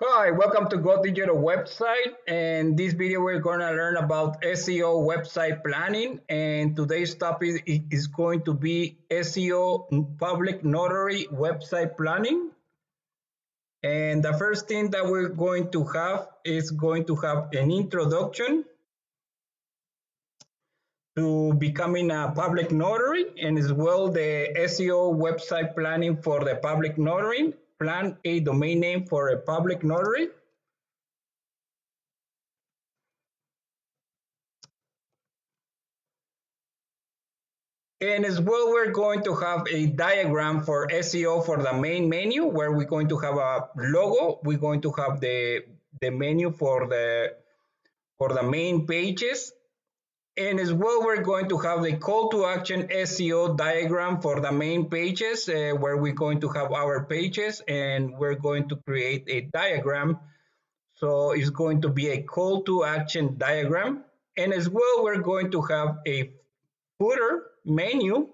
Hi, welcome to Go Digital website. And this video we're going to learn about SEO website planning. And today's topic is going to be SEO public notary website planning. And the first thing that we're going to have is going to have an introduction to becoming a public notary, and as well the SEO website planning for the public notary. Plan a domain name for a public notary. And as well, we're going to have a diagram for SEO for the main menu, where we're going to have a logo. We're going to have the menu for the main pages. And as well, we're going to have the call to action SEO diagram for the main pages, where we're going to have our pages and we're going to create a diagram. So it's going to be a call to action diagram. And as well, we're going to have a footer menu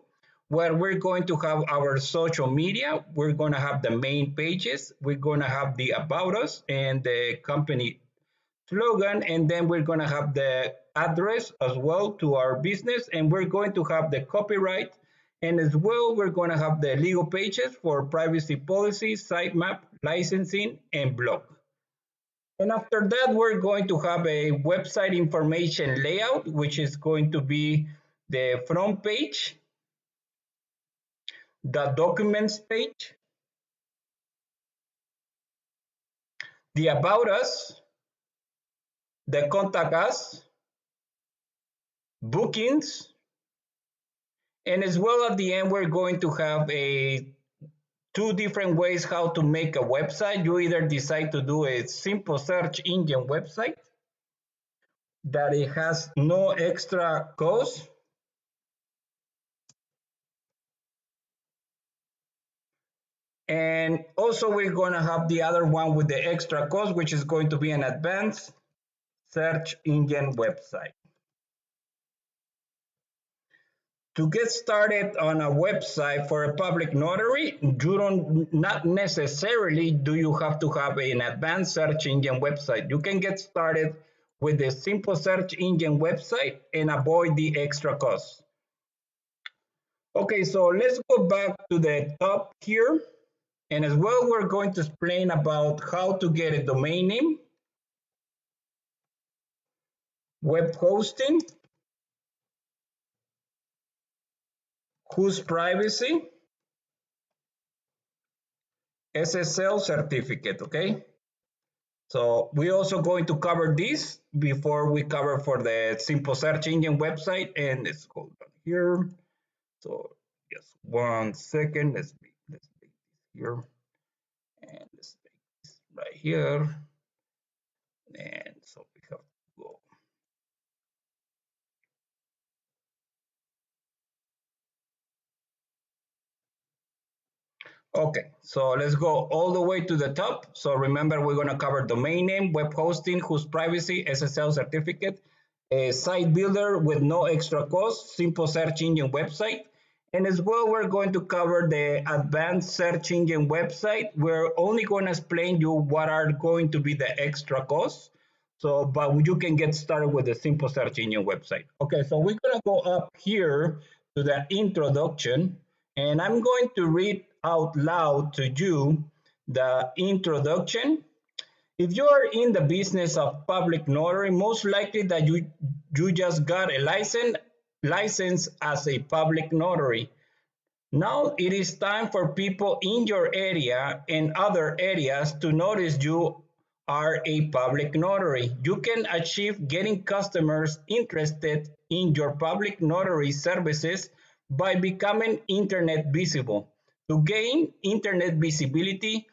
where we're going to have our social media. We're going to have the main pages. We're going to have the about us and the company slogan, and then we're going to have the address as well to our business, and we're going to have the copyright, and as well we're going to have the legal pages for privacy policy, sitemap, licensing, and blog. And after that, we're going to have a website information layout, which is going to be the front page, the documents page, the about us, the contact us, bookings, and as well at the end, we're going to have a two different ways how to make a website. You either decide to do a simple search engine website that it has no extra cost, and also we're going to have the other one with the extra cost, which is going to be an advanced search engine website. To get started on a website for a public notary, you don't not necessarily do you have to have an advanced search engine website. You can get started with a simple search engine website and avoid the extra costs. Okay, so let's go back to the top here. And as well, we're going to explain about how to get a domain name, web hosting, whose privacy, SSL certificate, okay? So we're also going to cover this before we cover for the simple search engine website. And let's go down here. So just 1 second. Let's make this here, and let's make this right here. And so we have to go. Okay, so let's go all the way to the top. So remember, we're going to cover domain name, web hosting, whose privacy, SSL certificate, a site builder with no extra cost, simple search engine website. And as well, we're going to cover the advanced search engine website. We're only going to explain you what are going to be the extra costs. So, but you can get started with the simple search engine website. Okay, so we're going to go up here to the introduction, and I'm going to read out loud to you the introduction. If you are in the business of public notary, most likely that you just got a license as a public notary. Now it is time for people in your area and other areas to notice you are a public notary. You can achieve getting customers interested in your public notary services by becoming internet visible. To gain internet visibility,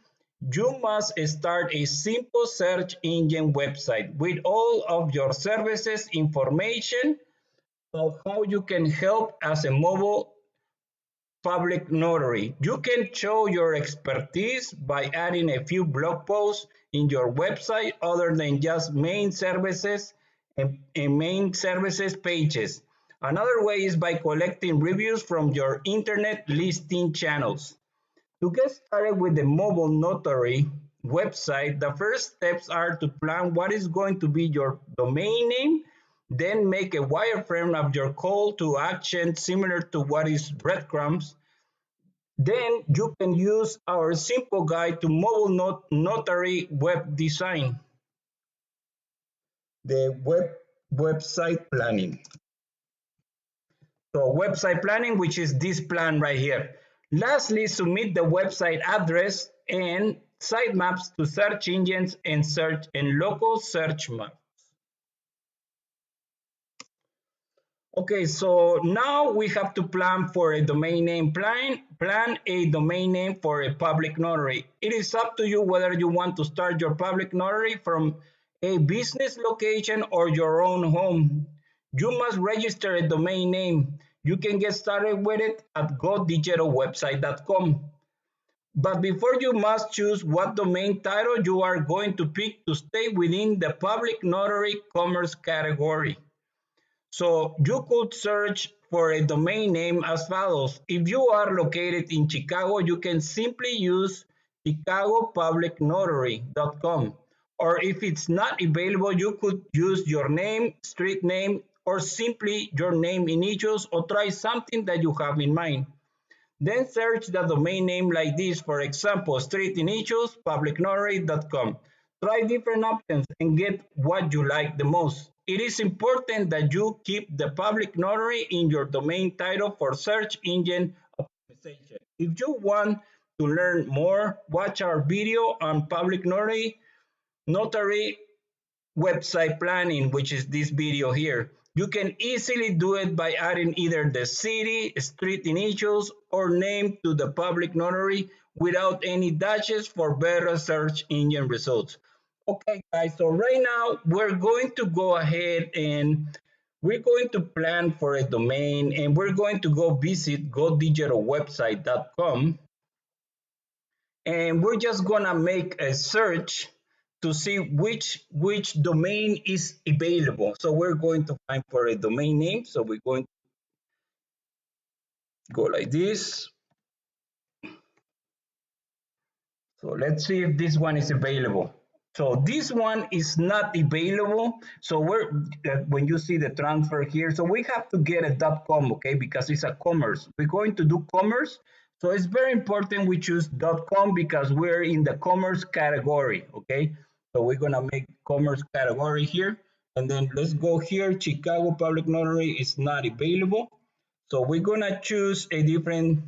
you must start a simple search engine website with all of your services information of how you can help as a mobile public notary. You can show your expertise by adding a few blog posts in your website other than just main services and main services pages. Another way is by collecting reviews from your internet listing channels. To get started with the mobile notary, website, the first steps are to plan what is going to be your domain name, then make a wireframe of your call to action similar to what is breadcrumbs. Then you can use our simple guide to mobile notary web design, the website planning. So website planning, which is this plan right here. Lastly, submit the website address and sitemaps to search engines and search and local search map. Okay, so now we have to plan for a domain name plan a domain name for a public notary. It is up to you whether you want to start your public notary from a business location or your own home. You must register a domain name. You can get started with it at godigitalwebsite.com. But before you must choose what domain title you are going to pick to stay within the public notary commerce category. So you could search for a domain name as follows. If you are located in Chicago, you can simply use chicagopublicnotary.com. Or if it's not available, you could use your name, street name, or simply your name initials, or try something that you have in mind. Then search the domain name like this, for example, street initials, publicnotary.com. Try different options and get what you like the most. It is important that you keep the public notary in your domain title for search engine optimization. If you want to learn more, watch our video on public notary website planning, which is this video here. You can easily do it by adding either the city, street initials, or name to the public notary without any dashes for better search engine results. Okay, guys, so right now we're going to go ahead and we're going to plan for a domain and we're going to go visit godigitalwebsite.com and we're just gonna make a search to see which domain is available. So we're going to find for a domain name. So we're going to go like this. So let's see if this one is available. So this one is not available. So we're when you see the transfer here, so we have to get a .com, okay, because it's a commerce. We're going to do commerce. So it's very important we choose .com because we're in the commerce category, okay? So we're gonna make commerce category here. And then let's go here. Chicago Public Notary is not available. So we're gonna choose a different,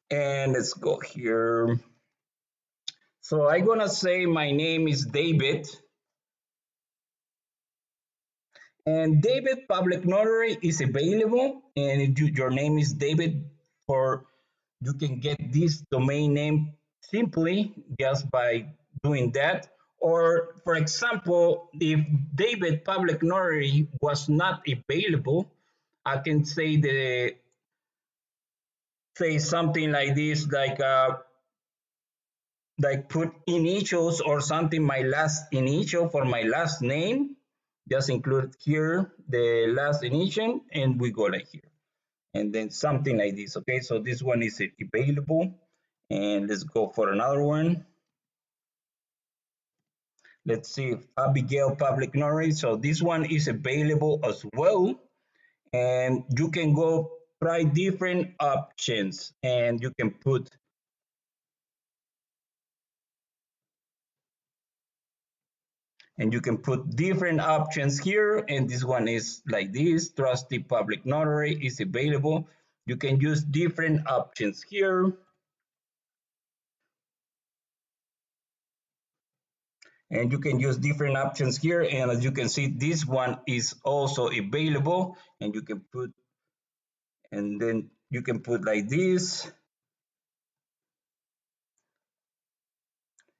and let's go here. So I'm gonna say my name is David, and David Public Notary is available, and if your name is David, for you can get this domain name simply just by doing that. Or for example, if David Public Notary was not available, I can say something like this, like put initials or something, my last initial for my last name, just include here the last initial and we go like here and then something like this. Okay, so this one is available and let's go for another one. Let's see, Abigail Public Notary. So this one is available as well, and you can go try different options and you can put, different options here, and this one is like this, trusty public notary is available. You can use different options here, and you can use different options here, and as you can see this one is also available, and you can put, and then you can put like this,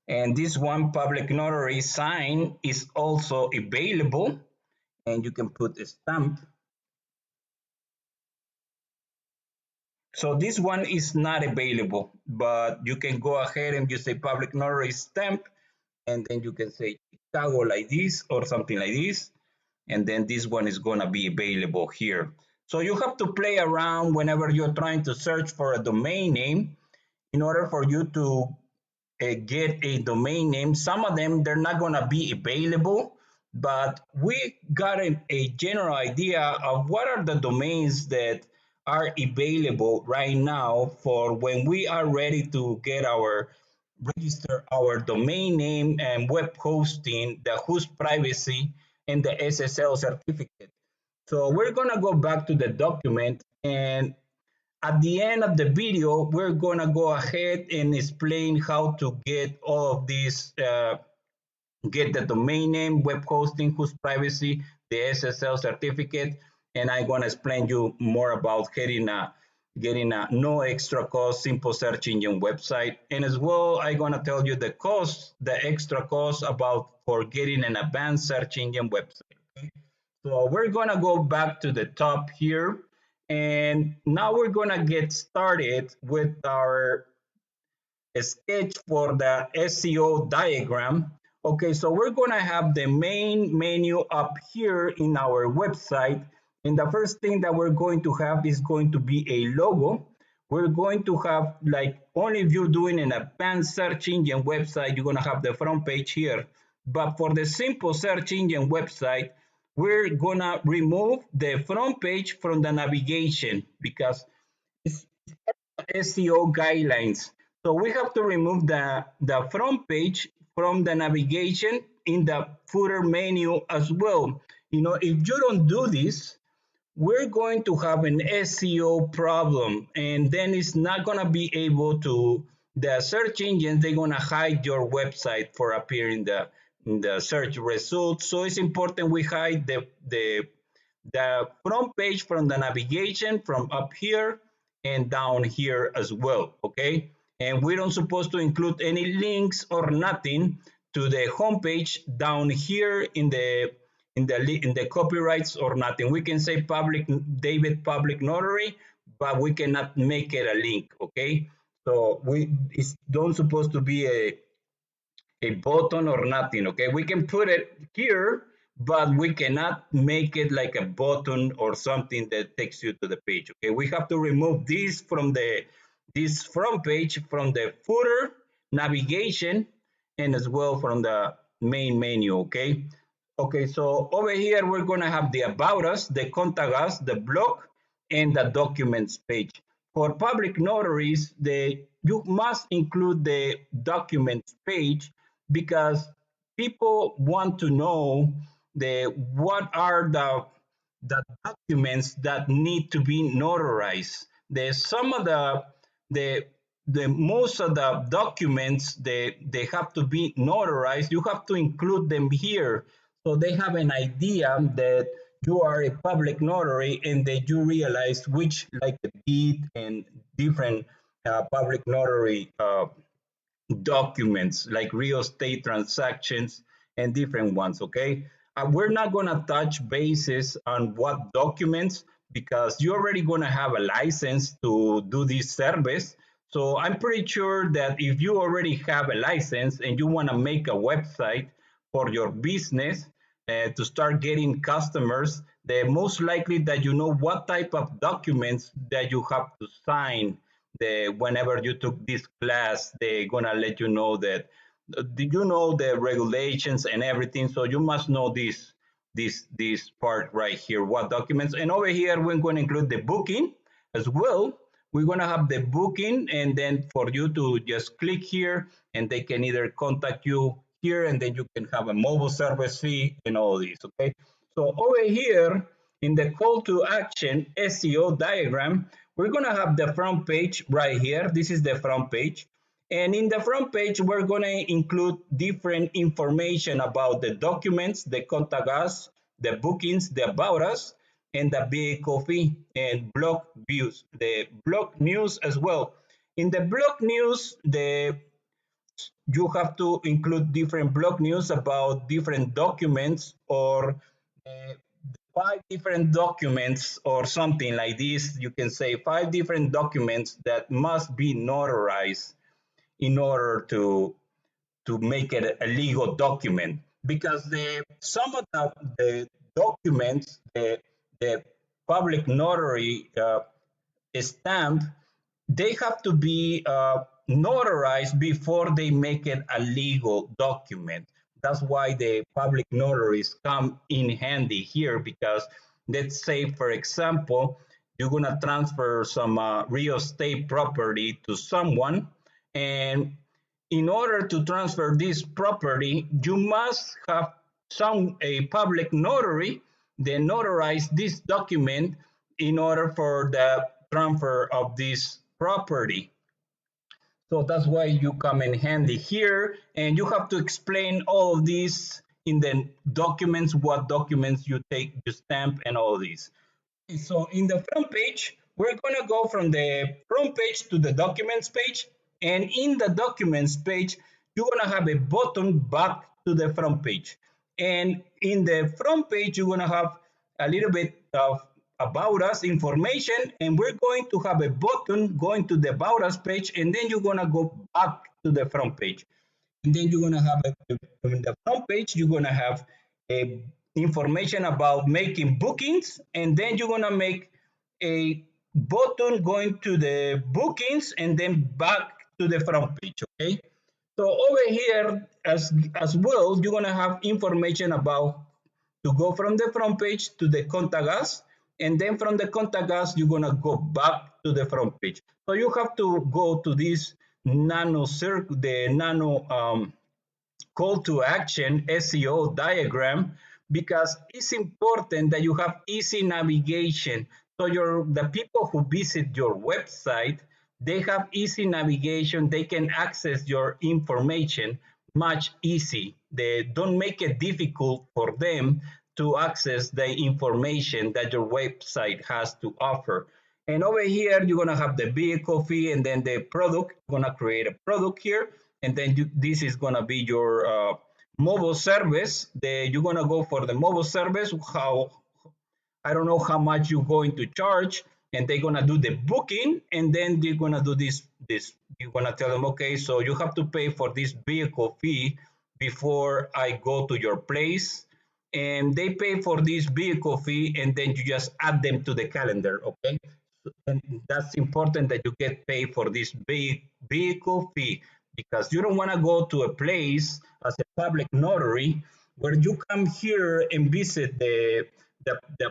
and this one public notary sign is also available, and you can put a stamp. So this one is not available, but you can go ahead and use a public notary stamp, and then you can say Chicago like this or something like this, and then this one is gonna be available here. So you have to play around whenever you're trying to search for a domain name, in order for you to get a domain name. Some of them, they're not going to be available, but we got a general idea of what are the domains that are available right now for when we are ready to get our register our domain name and web hosting, the host privacy, and the SSL certificate. So we're going to go back to the document, and at the end of the video, we're gonna go ahead and explain how to get all of these, get the domain name, web hosting, whose privacy, the SSL certificate, and I'm gonna explain you more about getting a no extra cost, simple search engine website, and as well, I'm gonna tell you the cost, the extra cost about for getting an advanced search engine website. So we're gonna go back to the top here, and now we're gonna get started with our sketch for the SEO diagram. Okay, so we're gonna have the main menu up here in our website, and the first thing that we're going to have is going to be a logo. We're going to have, like, only if you're doing an advanced search engine website, you're gonna have the front page here. But for the simple search engine website, we're gonna remove the front page from the navigation because it's SEO guidelines. So we have to remove the front page from the navigation in the footer menu as well. You know, if you don't do this, we're going to have an SEO problem, and then it's not going to be able to, the search engines, they're going to hide your website for appearing in the search results. So it's important we hide the front page from the navigation from up here and down here as well, okay? And we don't supposed to include any links or nothing to the homepage down here in the copyrights or nothing. We can say public David public notary, but we cannot make it a link, okay? So it's don't supposed to be a button or nothing, okay? We can put it here, but we cannot make it like a button or something that takes you to the page, okay? We have to remove this front page from the footer, navigation, and as well from the main menu, okay? Okay, so over here, we're gonna have the About Us, the Contact Us, the blog, and the Documents page. For public notaries, you must include the Documents page because people want to know what are the documents that need to be notarized. There's some of the the most of the documents they have to be notarized. You have to include them here so they have an idea that you are a public notary and that you realize which, like a deed and different public notary documents like real estate transactions and different ones, okay? We're not going to touch bases on what documents because you're already going to have a license to do this service. So I'm pretty sure that if you already have a license and you want to make a website for your business to start getting customers, the most likely that you know what type of documents that you have to sign. Whenever you took this class, they're gonna let you know that you know the regulations and everything. So you must know this part right here, what documents. And over here, we're going to include the booking as well. We're going to have the booking, and then for you to just click here, and they can either contact you here, and then you can have a mobile service fee and all this. Okay. So over here in the call to action SEO diagram, we're going to have the front page right here. This is the front page. And in the front page, we're going to include different information about the documents, the contact us, the bookings, the about us, and the vehicle fee and blog views, the blog news as well. In the blog news, you have to include different blog news about different documents or uh, 5 different documents or something like this. You can say 5 different documents that must be notarized in order to make it a legal document because some of the documents the public notary stamp, they have to be notarized before they make it a legal document. That's why the public notaries come in handy here, because let's say, for example, you're going to transfer some real estate property to someone, and in order to transfer this property, you must have a public notary that notarize this document in order for the transfer of this property. So that's why you come in handy here, and you have to explain all of this in the documents, what documents you take, you stamp, and all of these. So in the front page, we're going to go from the front page to the documents page. And in the documents page, you're going to have a button back to the front page. And in the front page, you're going to have a little bit of about us information. And we're going to have a button going to the about us page. And then you're going to go back to the front page. And then you're going to have in the front page, you're going to have a information about making bookings, and then you're going to make a button going to the bookings and then back to the front page. Okay, so over here as well, you're going to have information about to go from the front page to the contact us, and then from the contact us, you're going to go back to the front page. So you have to go to this nano circle, the nano call to action SEO diagram, because it's important that you have easy navigation. So the people who visit your website, they have easy navigation. They can access your information much easy. They don't make it difficult for them to access the information that your website has to offer. And over here, you're gonna have the vehicle fee and then the product. You're gonna create a product here, and then this is gonna be your mobile service. You're gonna go for the mobile service. I don't know how much you're going to charge, and they're gonna do the booking, and then they're gonna do this. You're gonna tell them, okay, so you have to pay for this vehicle fee before I go to your place, and they pay for this vehicle fee, and then you just add them to the calendar, okay? And that's important that you get paid for this vehicle fee, because you don't want to go to a place as a public notary where you come here and visit the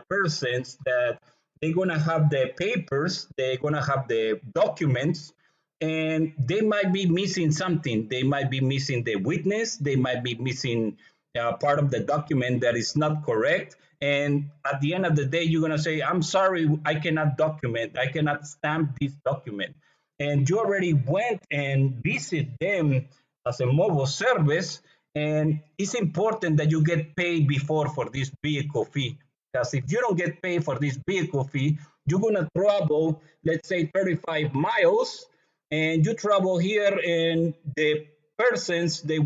persons that they're going to have the papers, they're going to have the documents, and they might be missing something. They might be missing the witness, they might be missing part of the document that is not correct. And at the end of the day, you're going to say, I'm sorry, I cannot document, I cannot stamp this document. And you already went and visit them as a mobile service. And it's important that you get paid before for this vehicle fee. Because if you don't get paid for this vehicle fee, you're going to travel, let's say 35 miles, and you travel here, and the persons they're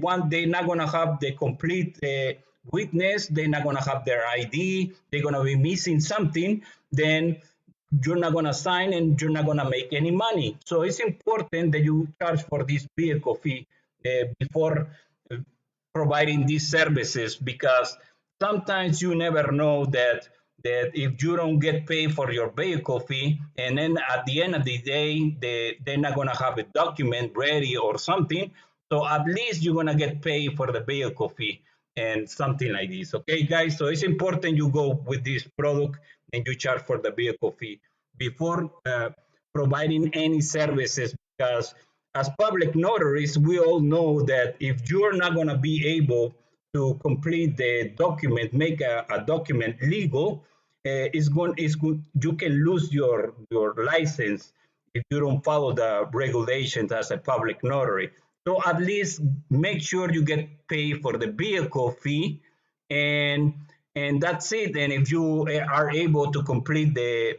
not going to have the complete witness, they're not going to have their ID, they're going to be missing something, then you're not going to sign and you're not going to make any money. So it's important that you charge for this vehicle fee before providing these services, because sometimes you never know that if you don't get paid for your vehicle fee, and then at the end of the day they're not going to have a document ready or something, so at least you're going to get paid for the vehicle fee and something like this. Okay guys, so it's important you go with this product and you charge for the vehicle fee before providing any services, because as public notaries, we all know that if you're not going to be able to complete the document, make a document legal, it's good. You can lose your license if you don't follow the regulations as a public notary. So at least make sure you get paid for the vehicle fee, and and that's it. And if you are able to complete the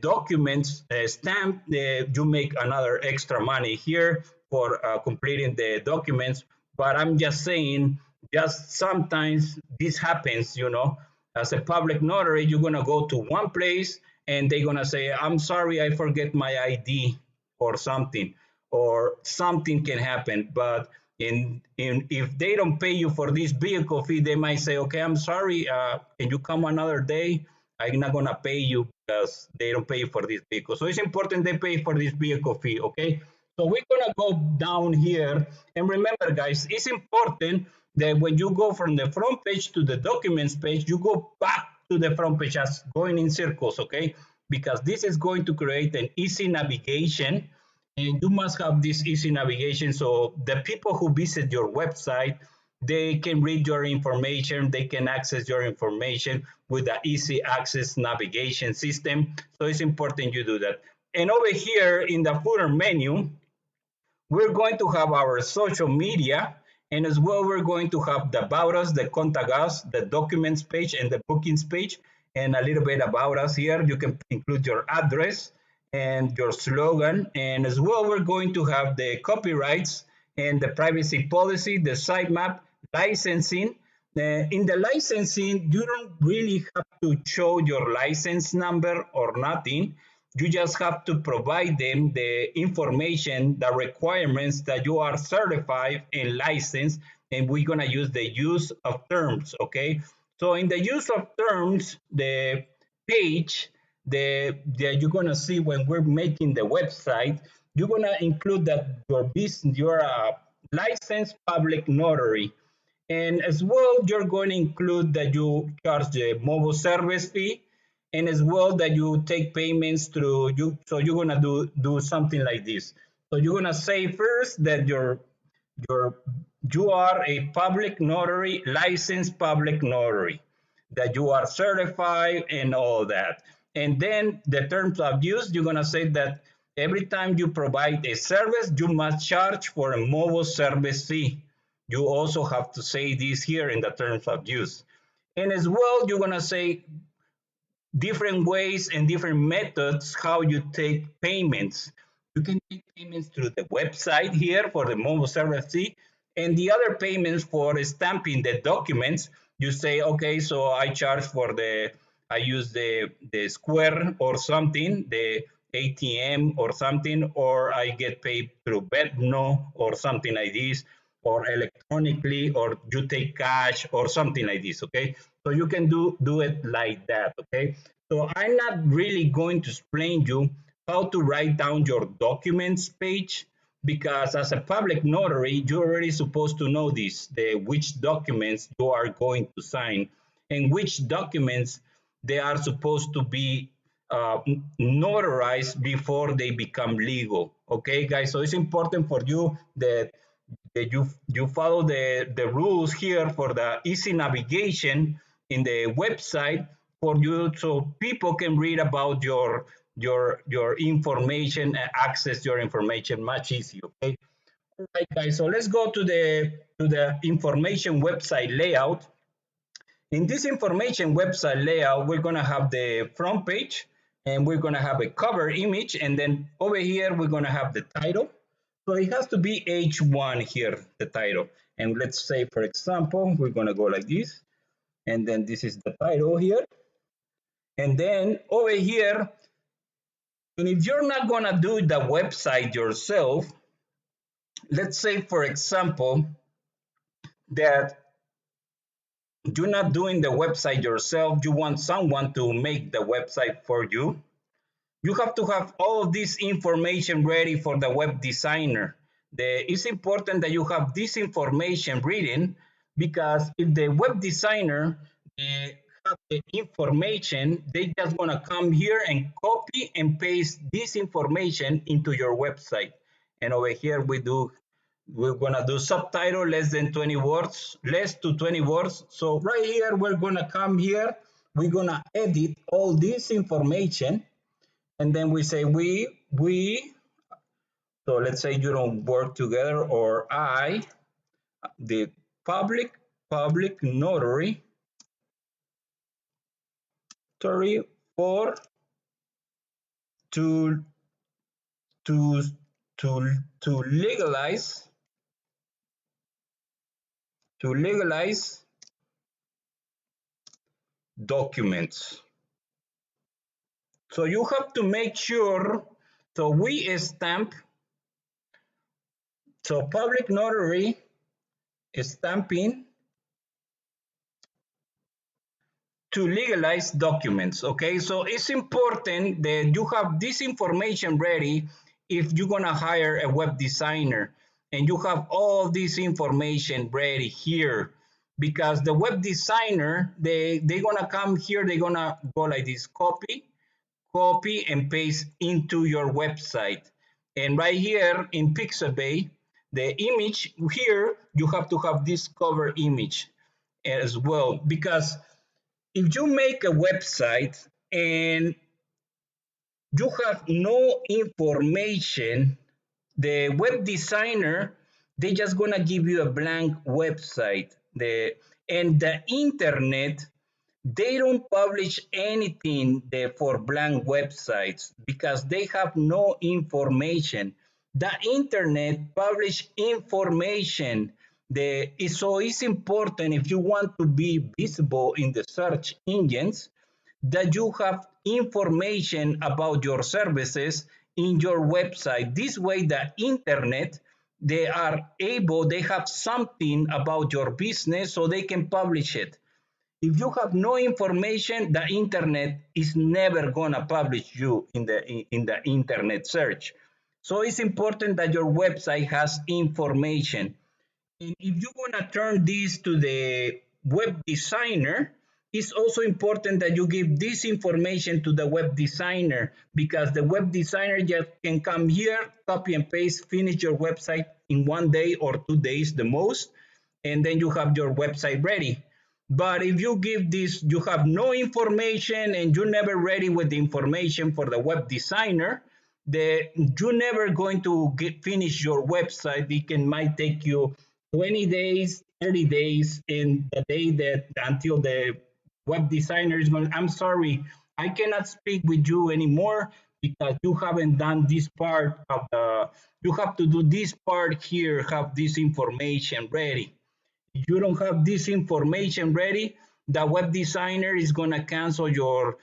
documents stamp, you make another extra money here for completing the documents. But I'm just saying, just sometimes this happens, as a public notary, you're gonna go to one place and they're gonna say, I'm sorry, I forget my ID or something can happen. But if they don't pay you for this vehicle fee, they might say, okay, I'm sorry, can you come another day? I'm not gonna pay you because they don't pay for this vehicle. So it's important they pay for this vehicle fee, okay? So we're gonna go down here, and remember, guys, it's important that when you go from the front page to the documents page, you go back to the front page as going in circles, okay? Because this is going to create an easy navigation, and you must have this easy navigation so the people who visit your website, they can read your information, they can access your information with the easy access navigation system. So it's important you do that. And over here in the footer menu, we're going to have our social media, and as well we're going to have the about us, the contact us, the documents page, and the bookings page, and a little bit about us here. You can include your address and your slogan, and as well we're going to have the copyrights and the privacy policy, the sitemap, licensing. In the licensing, you don't really have to show your license number or nothing. You just have to provide them the information, the requirements that you are certified and licensed, and we're gonna use the use of terms, okay? So in the use of terms, the page that you're gonna see when we're making the website, you're gonna include that your business, you're a licensed public notary. And as well, you're going to include that you charge the mobile service fee, and as well that you take payments through you. So you're gonna do something like this. So you're gonna say first that your you are a public notary, licensed public notary, that you are certified and all that. And then the terms of use, you're gonna say that every time you provide a service, you must charge for a mobile service fee. You also have to say this here in the terms of use. And as well, you're gonna say different ways and different methods how you take payments. You can take payments through the website here for the mobile service fee, and the other payments for stamping the documents. You say, okay, so I charge for I use the Square or something, the ATM or something, or I get paid through Bedno or something like this, or electronically, or you take cash or something like this, okay? So you can do it like that, okay? So I'm not really going to explain you how to write down your documents page, because as a public notary, you're already supposed to know this, the which documents you are going to sign and which documents they are supposed to be notarized before they become legal. Okay, guys, so it's important for you that you follow the rules here for the easy navigation in the website for you, so people can read about your information and access your information much easier. Okay, all right, guys, so let's go to the information website layout. In this information website layout, we're gonna have the front page, and we're gonna have a cover image, and then over here we're gonna have the title. So it has to be H1 here, the title. And let's say, for example, we're gonna go like this, and then this is the title here. And then over here, and if you're not gonna do the website yourself, let's say, for example, that you're not doing the website yourself, you want someone to make the website for you. You have to have all of this information ready for the web designer. It's important that you have this information written, because if the web designer have the information, they just want to come here and copy and paste this information into your website. And over here we're gonna do subtitle less than 20 words, less to 20 words. So right here, we're gonna come here, we're gonna edit all this information, and then we say we, so let's say you don't work together, or I, the public notary, sorry, for to to to legalize documents. So you have to make sure, so we stamp, so public notary stamping to legalize documents. Okay, so it's important that you have this information ready if you're gonna hire a web designer and you have all this information ready here, because the web designer, they're gonna come here, they're gonna go like this, copy and paste into your website. And right here in Pixabay, the image here, you have to have this cover image as well. Because if you make a website and you have no information, the web designer, they just gonna give you a blank website. And the internet, they don't publish anything there for blank websites because they have no information. The internet publish information. So it's important, if you want to be visible in the search engines, that you have information about your services in your website. This way, the internet, they have something about your business so they can publish it. If you have no information, the internet is never gonna publish you in the internet search. So it's important that your website has information. And if you want to turn this to the web designer, it's also important that you give this information to the web designer, because the web designer just can come here, copy and paste, finish your website in 1 day or 2 days the most, and then you have your website ready. But if you give this, you have no information and you're never ready with the information for the web designer, you're never going to finish your website. Might take you 20 days, 30 days, in the day that until the web designer is going, I'm sorry, I cannot speak with you anymore because you haven't done this part of you have to do this part here, have this information ready. If you don't have this information ready, the web designer is gonna cancel your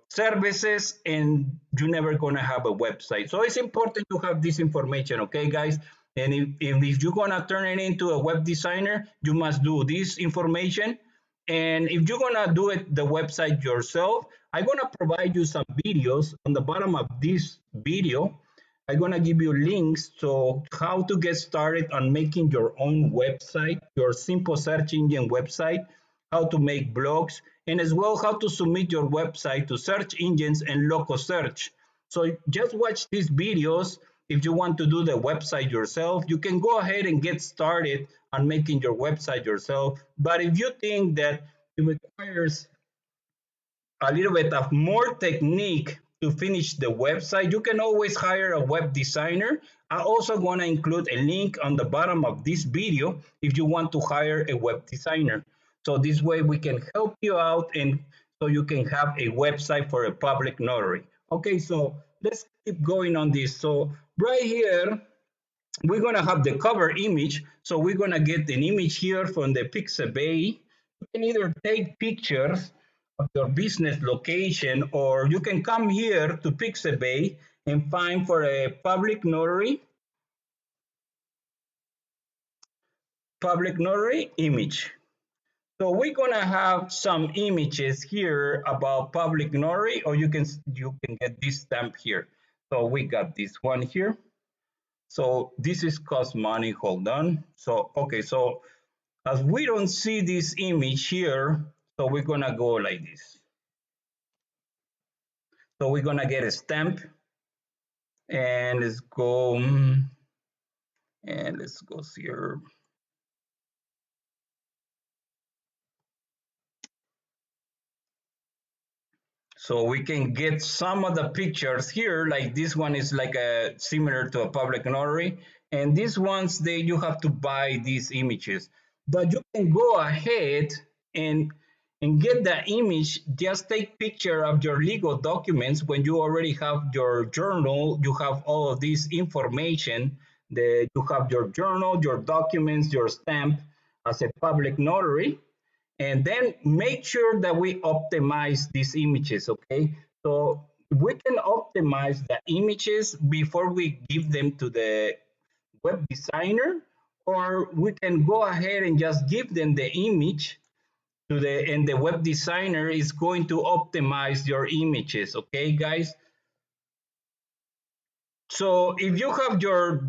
services and you're never gonna have a website. So it's important to have this information, okay, guys? And if you're gonna turn it into a web designer, you must do this information. And if you're gonna do it the website yourself, I'm gonna provide you some videos on the bottom of this video. I'm gonna give you links to how to get started on making your own website, your simple search engine website, how to make blogs, and as well how to submit your website to search engines and local search. So just watch these videos. If you want to do the website yourself, you can go ahead and get started on making your website yourself. But if you think that it requires a little bit of more technique to finish the website, you can always hire a web designer. I also want to include a link on the bottom of this video if you want to hire a web designer. So this way we can help you out and so you can have a website for a public notary. Okay, so let's keep going on this. So right here, we're gonna have the cover image. So we're gonna get an image here from the Pixabay. You can either take pictures of your business location, or you can come here to Pixabay and find for a public notary image. So we're gonna have some images here about public notary, or you can get this stamp here. So we got this one here. So this is cost money. Hold on. So okay, so as we don't see this image here, so we're gonna go like this. So we're gonna get a stamp and let's go and let's go here. So we can get some of the pictures here, like this one is like a similar to a public notary, and these ones you have to buy these images. But you can go ahead and get the image. Just take picture of your legal documents when you already have your journal. You have all of this information. You have your journal, your documents, your stamp as a public notary, and then make sure that we optimize these images, okay? So we can optimize the images before we give them to the web designer, or we can go ahead and just give them the image and the web designer is going to optimize your images, okay, guys? So if you have your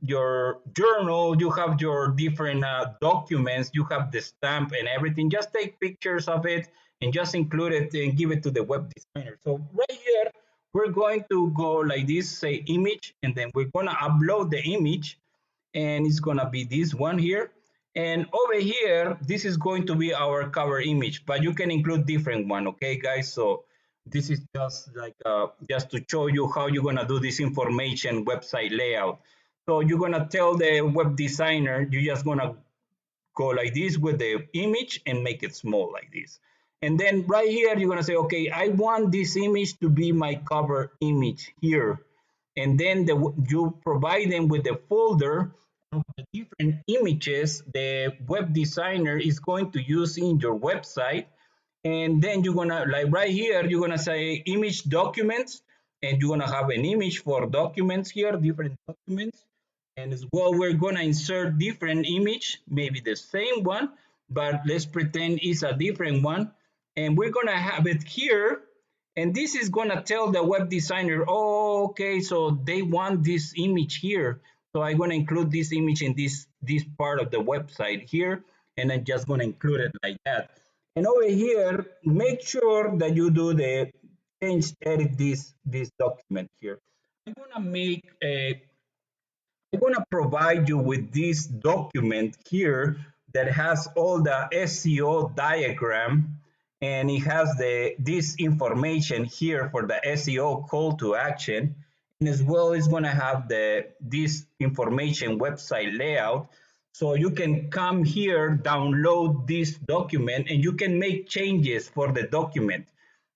journal, you have your different documents, you have the stamp and everything. Just take pictures of it and just include it and give it to the web designer. So right here, we're going to go like this, say image, and then we're gonna upload the image, and it's gonna be this one here. And over here, this is going to be our cover image, but you can include different one, okay, guys? So this is just like just to show you how you're gonna do this information website layout. So you're gonna tell the web designer, you're just gonna go like this with the image and make it small like this. And then right here, you're gonna say, okay, I want this image to be my cover image here. And then you provide them with the folder of the different images the web designer is going to use in your website. And then you're gonna, like right here, you're gonna say image documents, and you're gonna have an image for documents here, different documents. And as well, we're gonna insert different image, maybe the same one, but let's pretend it's a different one. And we're gonna have it here. And this is gonna tell the web designer, oh, okay, so they want this image here. So I'm gonna include this image in this part of the website here, and I'm just gonna include it like that. And over here, make sure that you do the change, edit this document here. I'm gonna make a I'm going to provide you with this document here that has all the SEO diagram, and it has this information here for the SEO call to action, and as well it's going to have this information website layout. So you can come here, download this document, and you can make changes for the document.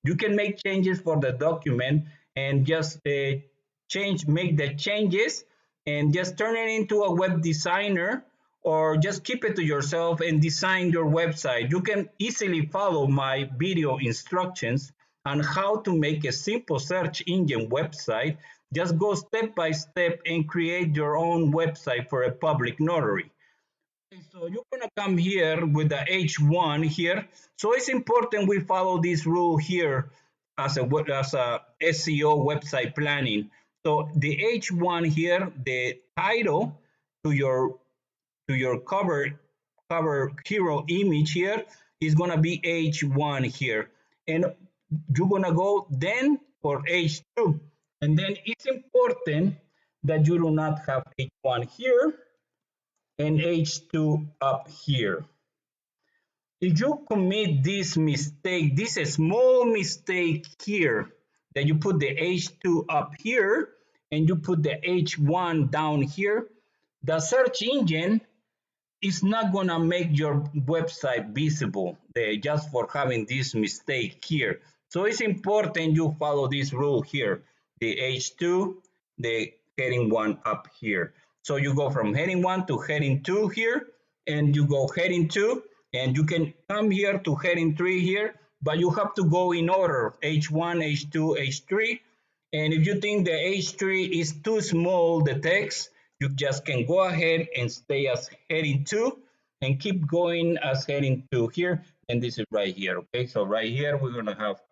You can make changes for the document and just make the changes and just turn it into a web designer, or just keep it to yourself and design your website. You can easily follow my video instructions on how to make a simple search engine website. Just go step by step and create your own website for a public notary. So you're gonna come here with the H1 here. So it's important we follow this rule here as a SEO website planning. So the H1 here, the title to your cover hero image here is gonna be H1 here, and you're gonna go then for H2, and then it's important that you do not have H1 here and H2 up here. If you commit this mistake, this small mistake here, that you put the H2 up here and you put the H1 down here, the search engine is not gonna make your website visible just for having this mistake here. So it's important you follow this rule here, the H2, the heading 1 up here. So you go from heading 1 to heading 2 here, and you go heading 2, and you can come here to heading 3 here, but you have to go in order, H1, H2, H3. And if you think the H3 is too small, the text, you just can go ahead and stay as heading 2 and keep going as heading 2 here. And this is right here, okay? So right here, we're gonna have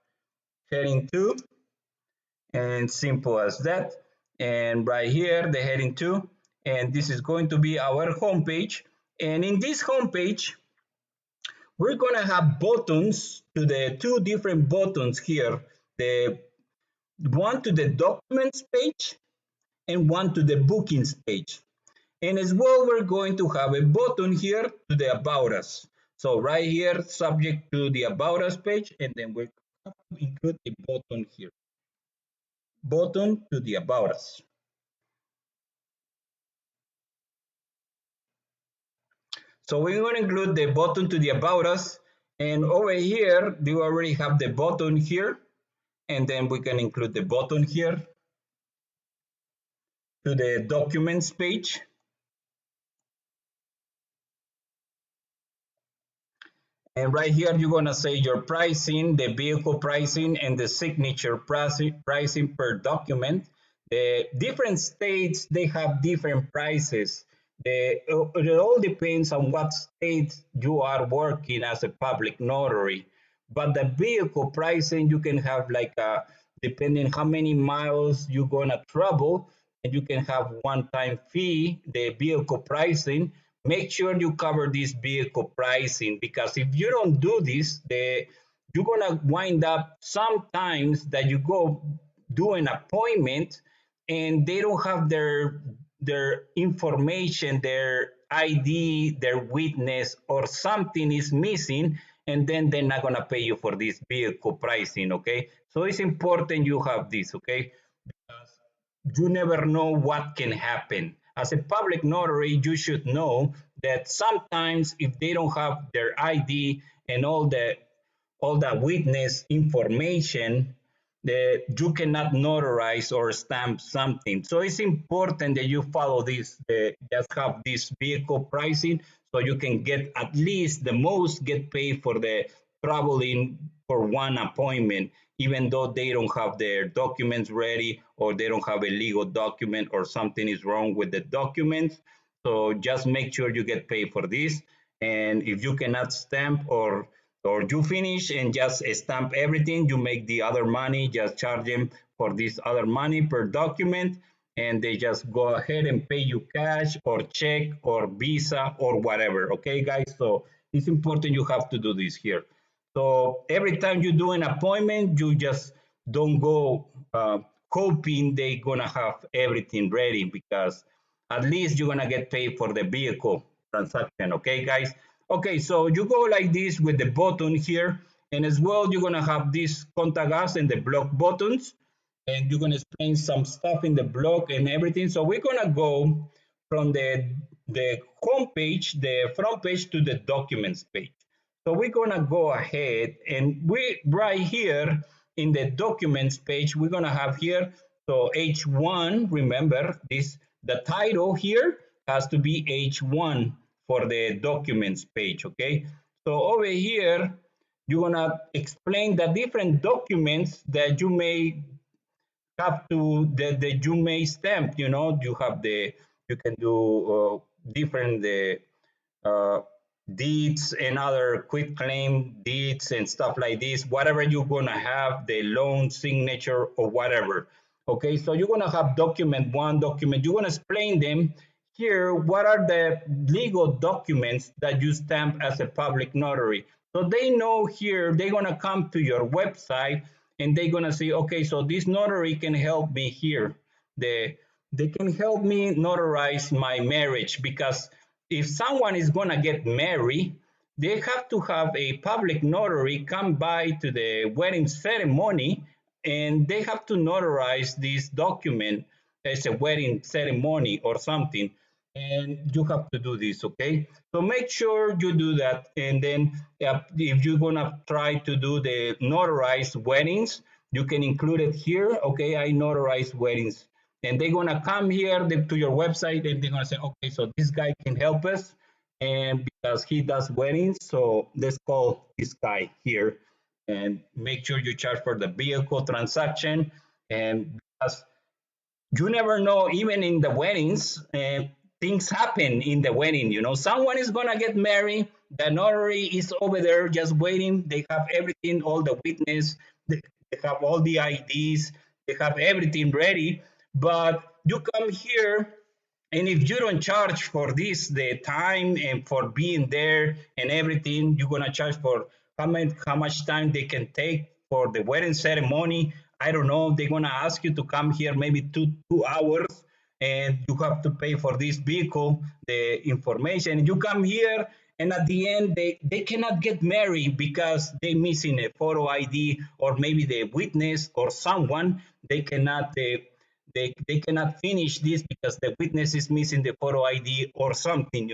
heading 2, and simple as that. And right here, the heading 2, and this is going to be our homepage. And in this homepage, we're gonna have buttons to the two different buttons here. The one to the documents page and one to the bookings page. And as well, we're going to have a button here to the About Us. So right here, subject to the About Us page, and then we have to include a button here. Button to the About Us. So we're going to include the button to the About Us. And over here, you already have the button here. And then we can include the button here to the Documents page. And right here, you're gonna say your pricing, the vehicle pricing, and the signature pricing per document. The different states, they have different prices. It all depends on what state you are working as a public notary. But the vehicle pricing, you can have like depending how many miles you're gonna travel, and you can have one-time fee, the vehicle pricing. Make sure you cover this vehicle pricing, because if you don't do this, you're gonna wind up sometimes that you go do an appointment and they don't have their information, their ID, their witness, or something is missing, and then they're not gonna pay you for this vehicle pricing. Okay, so it's important you have this. Okay, you never know what can happen. As a public notary, you should know that sometimes if they don't have their ID and all the witness information, that you cannot notarize or stamp something. So it's important that you follow this, just have this vehicle pricing, so you can get at least the most get paid for the traveling for one appointment, even though they don't have their documents ready, or they don't have a legal document, or something is wrong with the documents. So just make sure you get paid for this. And if you cannot stamp, or you finish and just stamp everything, you make the other money, just charge them for this other money per document, and they just go ahead and pay you cash or check or visa or whatever. Okay, guys, so it's important you have to do this here. So every time you do an appointment, you just don't go hoping they're gonna have everything ready, because at least you're gonna get paid for the vehicle transaction. Okay, guys. Okay, so you go like this with the button here, and as well you're gonna have this contact us and the block buttons, and you're gonna explain some stuff in the blog and everything. So we're gonna go from the home page, the front page, to the documents page. So we're gonna go ahead, and we right here in the documents page, we're gonna have here, so H1, remember this, the title here has to be H1 for the documents page. Okay, so over here, you're gonna explain the different documents that you may have to, that you may stamp. You have you can do different uh, deeds and other quick claim deeds and stuff like this, whatever you're gonna have, the loan signature or whatever. Okay, so you're gonna have document one, document, you're gonna explain them here, what are the legal documents that you stamp as a public notary. So they know here, they're gonna come to your website and they're gonna say, okay, so this notary can help me here. The they can help me notarize my marriage, because if someone is going to get married, they have to have a public notary come by to the wedding ceremony, and they have to notarize this document as a wedding ceremony or something. And you have to do this. Okay, so make sure you do that. And then if you're going to try to do the notarized weddings, you can include it here. Okay, I notarize weddings, and they're gonna come here to your website, and they're gonna say, okay, so this guy can help us, and because he does weddings, so let's call this guy here, and make sure you charge for the vehicle transaction. And because you never know, even in the weddings, things happen in the wedding. Someone is gonna get married, the notary is over there just waiting, they have everything, all the witness, they have all the IDs, they have everything ready, but you come here, and if you don't charge for this, the time and for being there and everything, you're gonna charge for how much time they can take for the wedding ceremony. I don't know. They're gonna ask you to come here maybe two hours, and you have to pay for this vehicle, the information. You come here, and at the end, they cannot get married because they missing a photo ID, or maybe the witness or someone. They cannot finish this because the witness is missing the photo ID or something.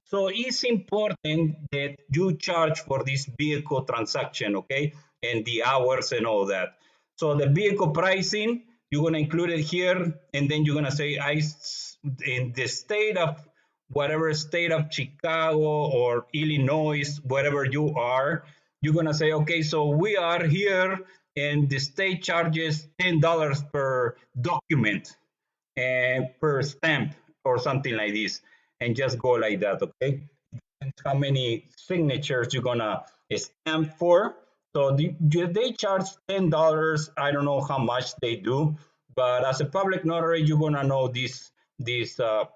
So it's important that you charge for this vehicle transaction, okay, and the hours and all that. So the vehicle pricing, you're gonna include it here, and then you're gonna say, in the state of whatever state of Chicago or Illinois, wherever you are, you're gonna say, okay, so we are here, and the state charges $10 per document and per stamp or something like this, and just go like that. Okay, and how many signatures you're gonna stamp for, So they charge $10. I don't know how much they do, but as a public notary, you're gonna know these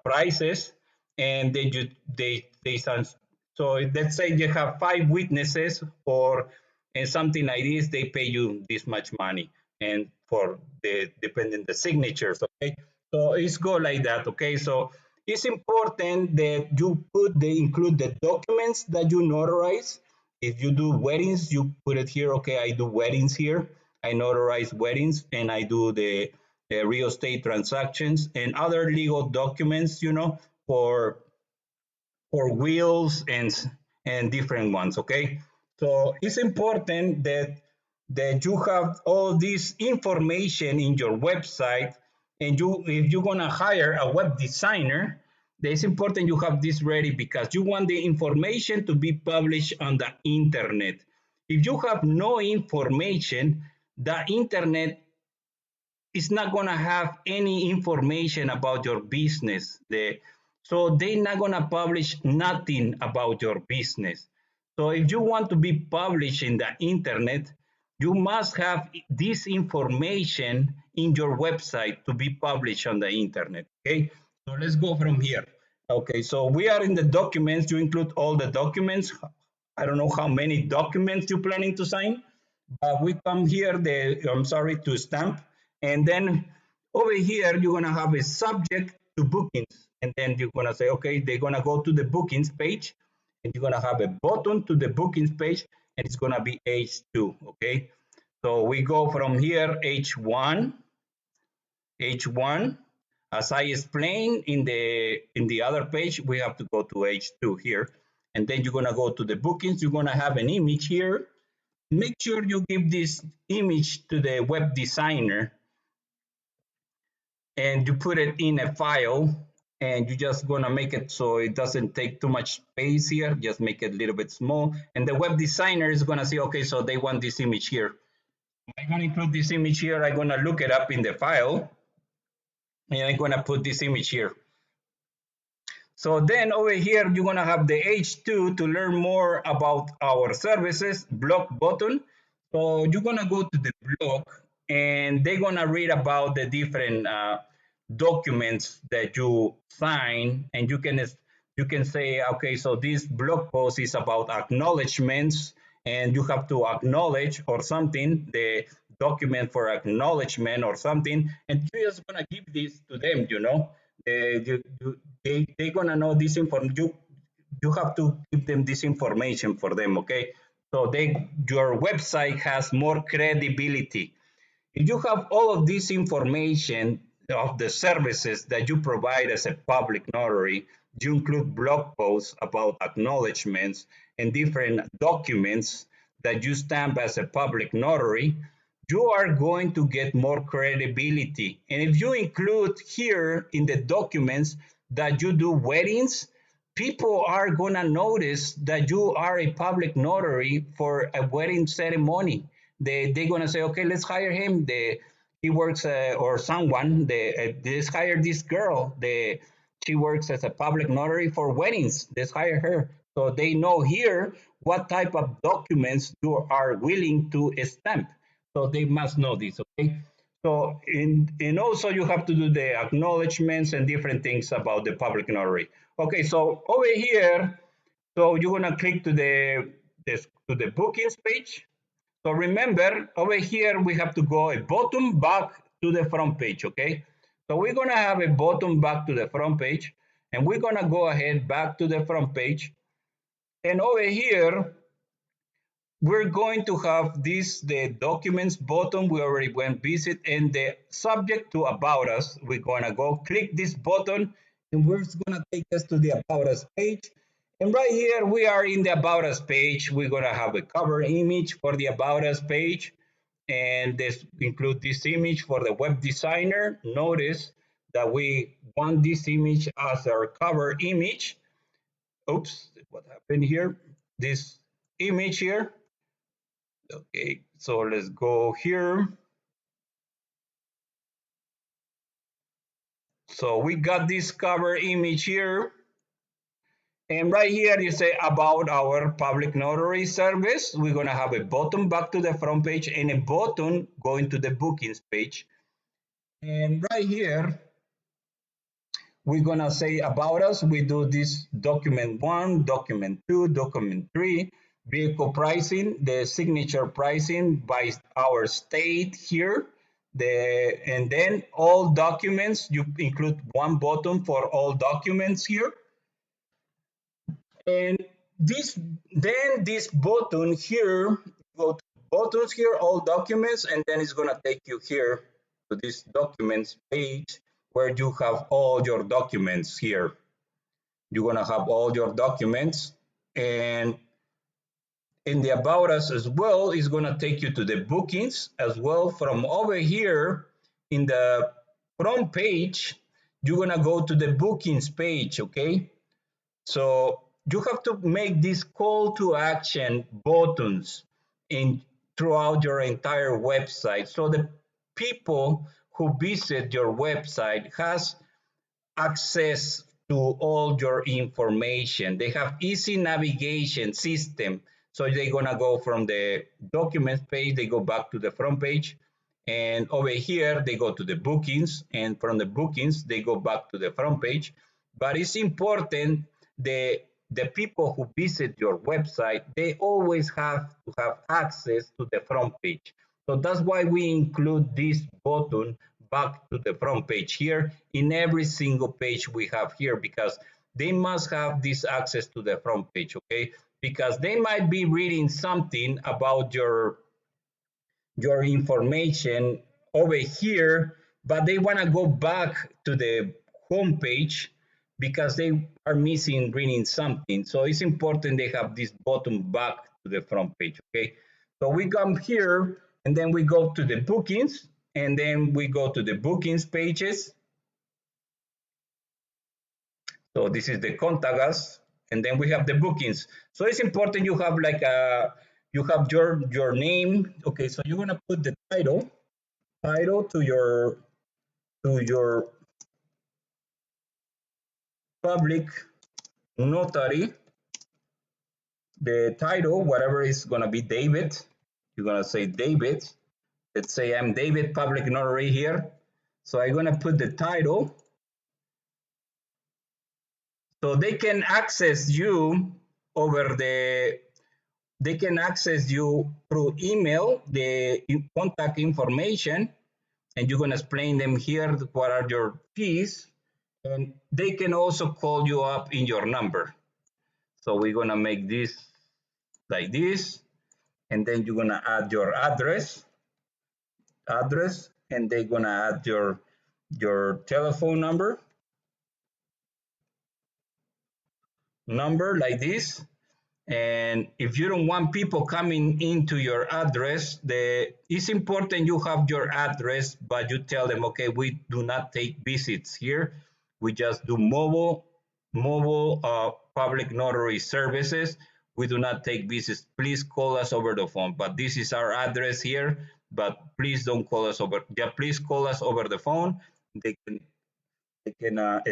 prices, and they sound. So let's say you have 5 witnesses or and something like this, they pay you this much money, and for the depending the signatures. Okay, so it's go like that. Okay, so it's important that you include the documents that you notarize. If you do weddings, you put it here. Okay, I do weddings here. I notarize weddings, and I do the real estate transactions and other legal documents, for wheels and different ones. Okay, so it's important that you have all this information in your website, and if you're gonna hire a web designer, it's important you have this ready because you want the information to be published on the internet. If you have no information, the internet is not going to have any information about your business. So they're not going to publish nothing about your business. So if you want to be published in the internet, you must have this information in your website to be published on the internet. Okay, so let's go from here. Okay, so we are in the documents. You include all the documents. I don't know how many documents you're planning to sign. We come here, I'm sorry, to stamp. And then over here, you're going to have a subject to bookings. And then you're going to say, okay, they're going to go to the bookings page. And you're going to have a button to the bookings page. And it's going to be H2. Okay. So we go from here, H1. As I explained in the other page, we have to go to H2 here. And then you're going to go to the bookings. You're going to have an image here. Make sure you give this image to the web designer and you put it in a file, and you're just gonna make it so it doesn't take too much space here. Just make it a little bit small, and the web designer is gonna say, okay, so they want this image here. I'm gonna include this image here. I'm gonna look it up in the file, and I'm gonna put this image here. So then over here, you're gonna have the H2 to learn more about our services, blog button. So you're gonna go to the blog, and they're gonna read about the different documents that you sign, and you can say, okay, so this blog post is about acknowledgements, and you have to acknowledge or something, the document for acknowledgement or something, and you're just gonna give this to them, they're gonna know this information. You have to give them this information for them, okay? So your website has more credibility. If you have all of this information of the services that you provide as a public notary, you include blog posts about acknowledgements and different documents that you stamp as a public notary, you are going to get more credibility. And if you include here in the documents that you do weddings, people are going to notice that you are a public notary for a wedding ceremony. They're going to say, okay, let's hire him. He works, or someone, let's hire this girl. She works as a public notary for weddings. Let's hire her. So they know here what type of documents you are willing to stamp. So they must know this, okay? So, and also you have to do the acknowledgements and different things about the public notary. Okay, so over here, so you're gonna click to the bookings page. So remember, over here we have to go a bottom back to the front page, okay? So we're gonna have a bottom back to the front page, and we're gonna go ahead back to the front page. And over here, we're going to have the documents button. We already went visit, and the subject to about us. We're gonna go click this button, and we're gonna take us to the about us page. And right here, we are in the about us page. We're gonna have a cover image for the about us page, and this include this image for the web designer. Notice that we want this image as our cover image. Oops, what happened here? This image here. Okay, so let's go here. So we got this cover image here, And right here, you say about our public notary service. We're going to have a button back to the front page and a button going to the bookings page. And right here, we're going to say about us. We do this document 1, document 2, document 3, vehicle pricing, the signature pricing by our state here. And then all documents, you include one button for all documents here. And this then this button here, go to buttons here, all documents, and then it's gonna take you here to this documents page where you have all your documents here. You're gonna have all your documents, and in the about us as well is gonna take you to the bookings as well. From over here in the front page, you're gonna go to the bookings page, okay? So you have to make these call to action buttons in throughout your entire website. So the people who visit your website has access to all your information. They have easy navigation system. So they're gonna go from the documents page, they go back to the front page, and over here they go to the bookings, and from the bookings they go back to the front page. But it's important the people who visit your website, they always have to have access to the front page. So that's why we include this button back to the front page here in every single page we have here, because they must have this access to the front page, okay? Because they might be reading something about your information over here, but they want to go back to the home page because they are missing reading something. So it's important they have this button back to the front page, okay? So we come here and then we go to the bookings, and then we go to the bookings pages. So this is the contact us, and then we have the bookings. So it's important you have like you have your name. Okay, so you're gonna put the title to your public notary, the title, whatever is gonna be David. You're gonna say David. Let's say I'm David Public Notary here. So I'm gonna put the title so they can access you over they can access you through email, the contact information, and you're gonna explain them here what are your fees, and they can also call you up in your number. So we're gonna make this like this, and then you're gonna add your address, and they're gonna add your telephone number like this. And if you don't want people coming into your address, it's important you have your address, but you tell them, okay, we do not take visits here. We just do mobile public notary services. We do not take visits. Please call us over the phone. But this is our address here. But please don't call us over. Yeah, please call us over the phone. They can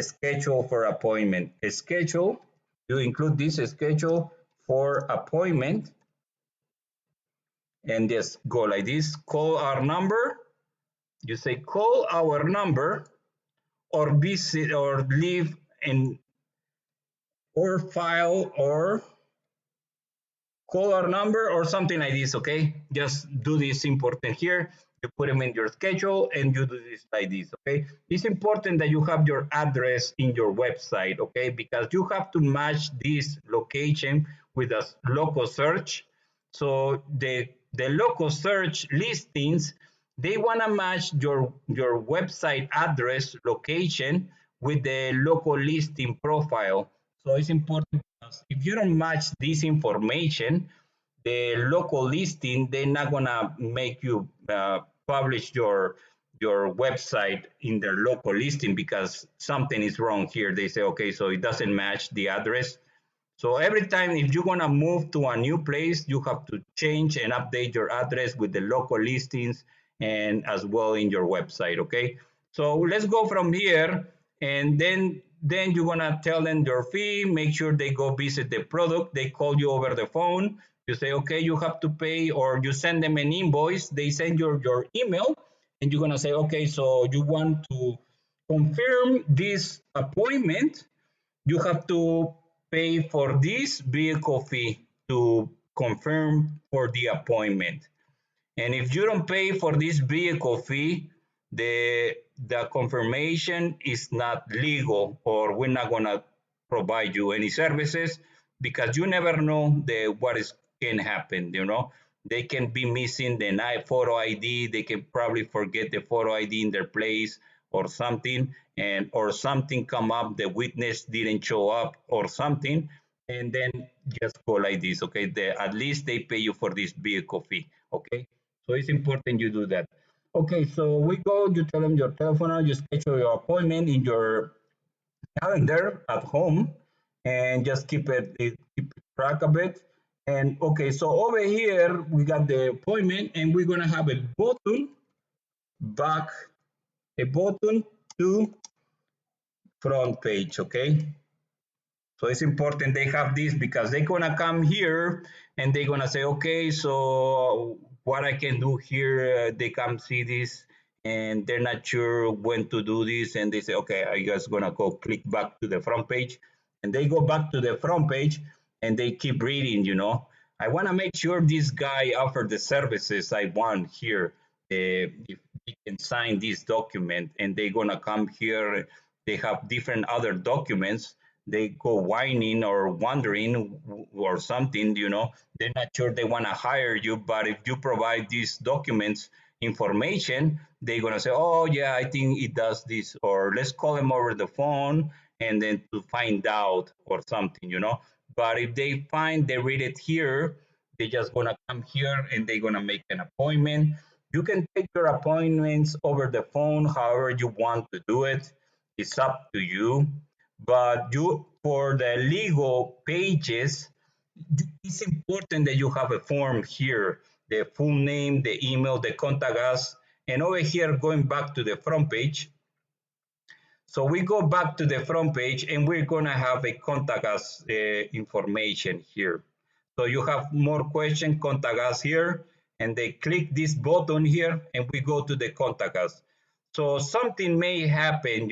schedule for appointment. Schedule. You include this schedule for appointment, and just go like this. Call our number. You say call our number, or visit, or leave in, or file, or call our number, or something like this, okay? Just do this important here. You put them in your schedule and you do this like this, okay? It's important that you have your address in your website, okay? Because you have to match this location with a local search. So the local search listings, they want to match your website address location with the local listing profile. So it's important, because if you don't match this information, the local listing, they're not gonna make you publish your website in their local listing because something is wrong here. They say, okay, so it doesn't match the address. So every time if you're gonna move to a new place, you have to change and update your address with the local listings and as well in your website, okay? So let's go from here, and then then you're gonna tell them your fee, make sure they go visit the product, they call you over the phone, you say, okay, you have to pay, or you send them an invoice, they send your email, and you're gonna say, okay, so you want to confirm this appointment, you have to pay for this vehicle fee to confirm for the appointment. And if you don't pay for this vehicle fee, the confirmation is not legal, or we're not gonna provide you any services, because you never know what is can happen. They can be missing the photo ID. They can probably forget the photo ID in their place or something, and or something come up. The witness didn't show up or something, and then just go like this. Okay, at least they pay you for this vehicle fee. Okay. So it's important you do that. Okay, so we go, you tell them your telephone, you schedule your appointment in your calendar at home, and just keep track of it. And okay, so over here we got the appointment, and we're gonna have a button back, a button to front page, okay? So it's important they have this, because they're gonna come here and they're gonna say, okay, so what I can do here, they come see this and they're not sure when to do this, and they say, okay, I just gonna go click back to the front page, and they go back to the front page and they keep reading. I wanna make sure this guy offered the services I want here. If they can sign this document, and they're gonna come here, they have different other documents, they go whining or wondering or something. They're not sure they want to hire you, but if you provide these documents information, they're going to say, oh yeah, I think it does this, or let's call them over the phone and then to find out or something. But if they find they read it here, they're just going to come here and they're going to make an appointment. You can take your appointments over the phone however you want to do it. It's up to you. But for the legal pages, it's important that you have a form here, the full name, the email, the contact us, and over here, going back to the front page. So we go back to the front page, and we're gonna have a contact us information here. So you have more questions, contact us here, and they click this button here, and we go to the contact us. So something may happen,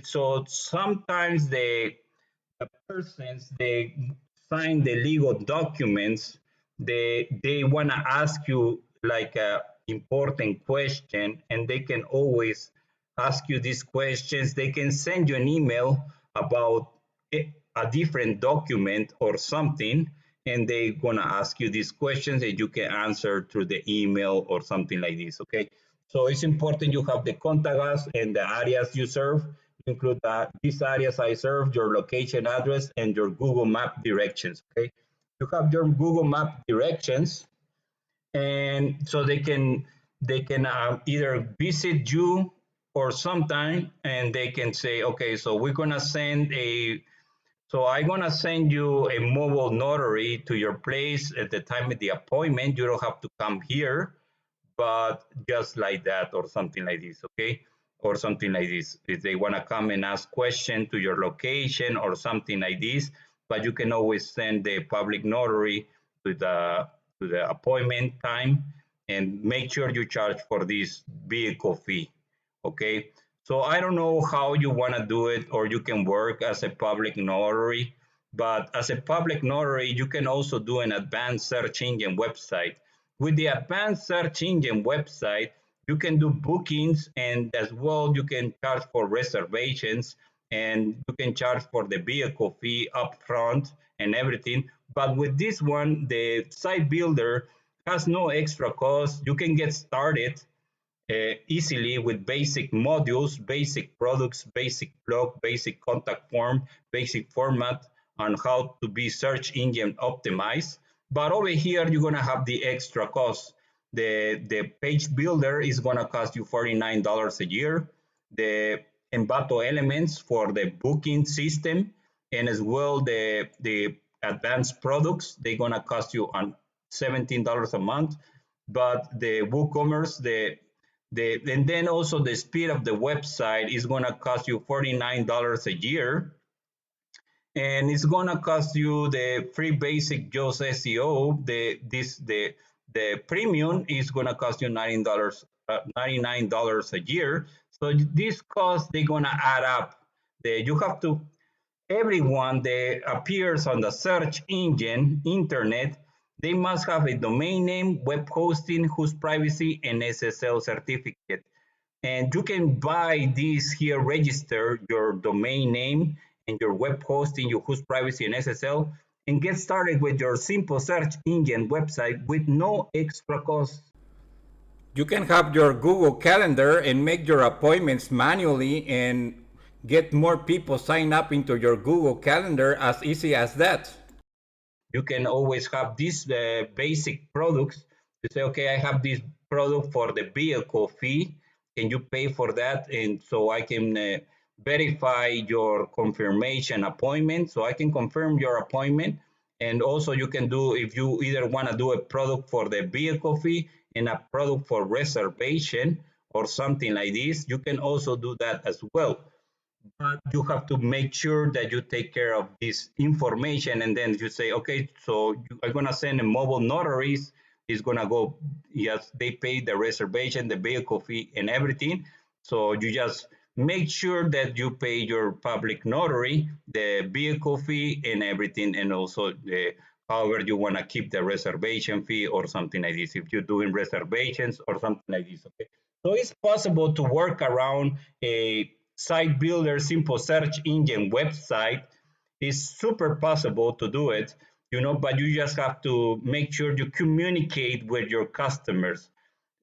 so sometimes the persons they sign the legal documents, they want to ask you like a important question, and they can always ask you these questions. They can send you an email about a different document or something, and they're gonna ask you these questions that you can answer through the email or something like this. Okay, so it's important you have the contact us and the areas you serve. Include these areas I serve, your location address, and your Google Map directions. Okay, you have your Google Map directions, and so they can either visit you or sometime, and they can say, okay, so we're gonna send a so I'm gonna send you a mobile notary to your place at the time of the appointment. You don't have to come here, but just like that or something like this, okay? Or something like this. If they wanna come and ask question to your location or something like this, but you can always send the public notary to the appointment time, and make sure you charge for this vehicle fee, okay? So I don't know how you want to do it, or you can work as a public notary, but as a public notary, you can also do an advanced search engine website. With the advanced search engine website, you can do bookings, and as well you can charge for reservations, and you can charge for the vehicle fee upfront and everything. But with this one, the site builder has no extra cost. You can get started easily with basic modules, basic products, basic blog, basic contact form, basic format on how to be search engine optimized. But over here, you're gonna have the extra cost. The page builder is gonna cost you $49 a year. The Envato elements for the booking system, and as well the advanced products, they're gonna cost you on $17 a month. But the WooCommerce, And then also the speed of the website is going to cost you $49 a year, and it's gonna cost you the free basic just SEO. The premium is gonna cost you $99 a year. So these costs they're gonna add up. You have to everyone that appears on the search engine internet. They must have a domain name, web hosting, whose privacy, and SSL certificate. And you can buy this here, register your domain name and your web hosting, your host privacy and SSL, and get started with your simple search engine website with no extra cost. You can have your Google Calendar and make your appointments manually and get more people sign up into your Google Calendar as easy as that. You can always have these basic products. You say, okay, I have this product for the vehicle fee. Can you pay for that? And so I can verify your confirmation appointment. So I can confirm your appointment. And also you can do, if you either want to do a product for the vehicle fee and a product for reservation or something like this, you can also do that as well. But you have to make sure that you take care of this information, and then you say, okay, so I'm gonna send a mobile notaries. It's gonna go, yes, they pay the reservation, the vehicle fee, and everything. So you just make sure that you pay your public notary the vehicle fee and everything, and also the however you want to keep the reservation fee or something like this. If you're doing reservations or something like this, okay. So it's possible to work around a site builder simple search engine website. Is super possible to do it, but you just have to make sure you communicate with your customers.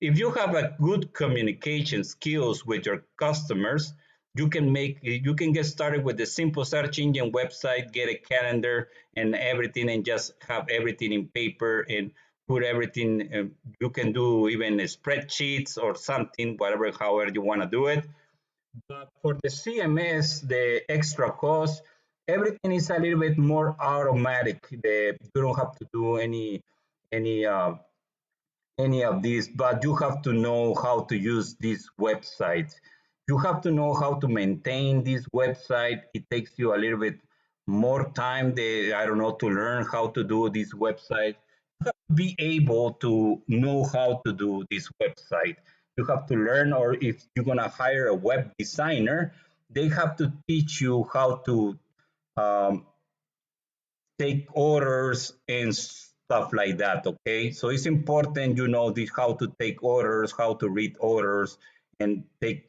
If you have a good communication skills with your customers, you can get started with the simple search engine website, get a calendar and everything, and just have everything in paper and put everything. You can do even spreadsheets or something, whatever, however you want to do it. But for the CMS, the extra cost, everything is a little bit more automatic. You don't have to do any uh, any of these, but you have to know how to use these websites. You have to know how to maintain this website. It takes you a little bit more time, I don't know, to learn how to do this website. You have to be able to know how to do this website. You have to learn, or if you're going to hire a web designer, they have to teach you how to um, take orders and stuff like that. Okay, so it's important this how to take orders, how to read orders, and take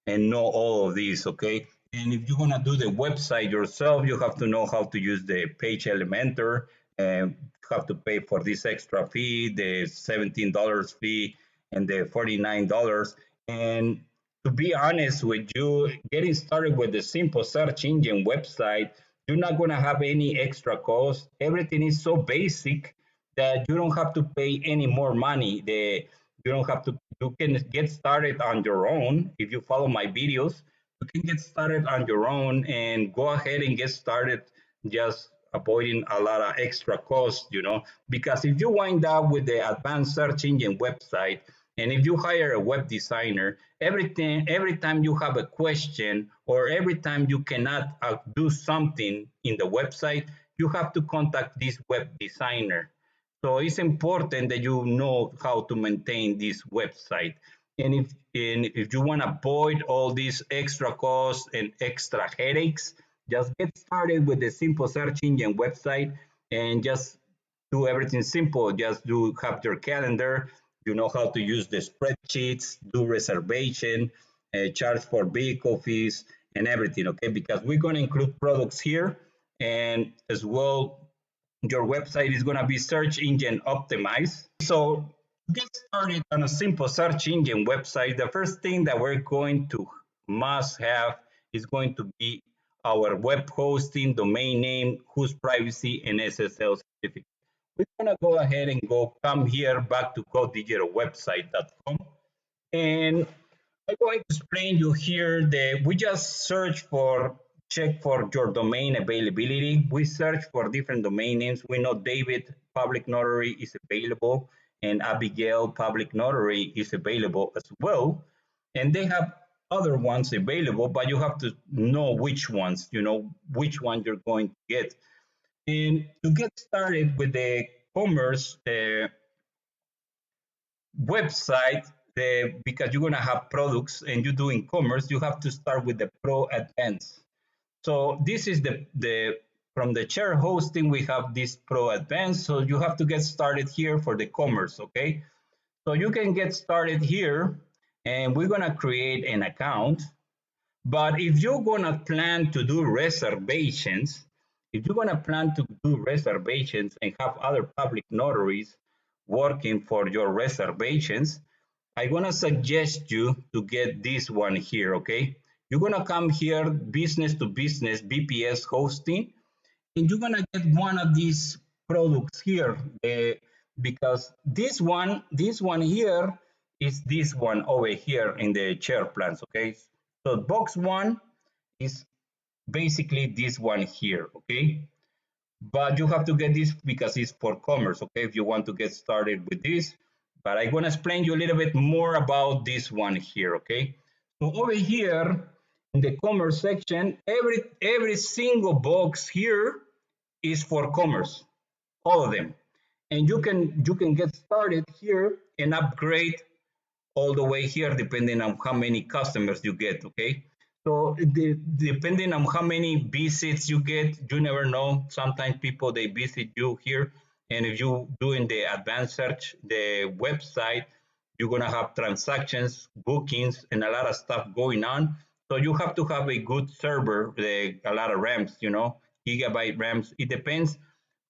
and know all of these. Okay, and if you're gonna do the website yourself, you have to know how to use the page elementor, and you have to pay for this extra fee, the $17 fee and the $49. And to be honest with you, getting started with the simple search engine website, you're not going to have any extra cost. Everything is so basic that you don't have to pay any more money. You don't have to. You can get started on your own. If you follow my videos, you can get started on your own and go ahead and get started, just avoiding a lot of extra costs. Because if you wind up with the advanced search engine website, and if you hire a web designer, every time you have a question or every time you cannot do something in the website, you have to contact this web designer. So it's important that you know how to maintain this website. And if you want to avoid all these extra costs and extra headaches, just get started with the simple search engine website and just do everything simple. Just do have your calendar. You know how to use the spreadsheets, do reservation, charge for vehicle fees, and everything. Okay, because we're going to include products here, and as well, your website is going to be search engine optimized. So to get started on a simple search engine website, the first thing that we're going to must have is going to be our web hosting, domain name, whose privacy, and SSL certificate. We're going to go ahead and come here back to codedigitalwebsite.com, and I'm going to explain you here that we just check for your domain availability. We search for different domain names. We know David Public Notary is available, and Abigail Public Notary is available as well. And they have other ones available, but you have to know which ones, which one you're going to get. And to get started with the commerce website, because you're going to have products and you're doing commerce, you have to start with the Pro Advanced. So this is the from the share hosting, we have this Pro Advanced. So you have to get started here for the commerce, okay? So you can get started here and we're gonna create an account. But if you're gonna plan to do reservations, if you're gonna plan to do reservations and have other public notaries working for your reservations, I'm gonna suggest you to get this one here, okay? You're gonna come here, business to business, BPS hosting, and you're gonna get one of these products here, because this one here is this one over here in the share plans, okay? So box one is basically this one here, okay? But you have to get this because it's for commerce, okay? If you want to get started with this, but I'm gonna explain you a little bit more about this one here, okay? So over here in the commerce section, every single box here is for commerce, all of them. And you can get started here and upgrade all the way here depending on how many customers you get, okay? So depending on how many visits you get, you never know. Sometimes people, they visit you here, and if you doing the advanced search, the website, you're gonna have transactions, bookings, and a lot of stuff going on. So you have to have a good server, a lot of RAMs, gigabyte RAMs. It depends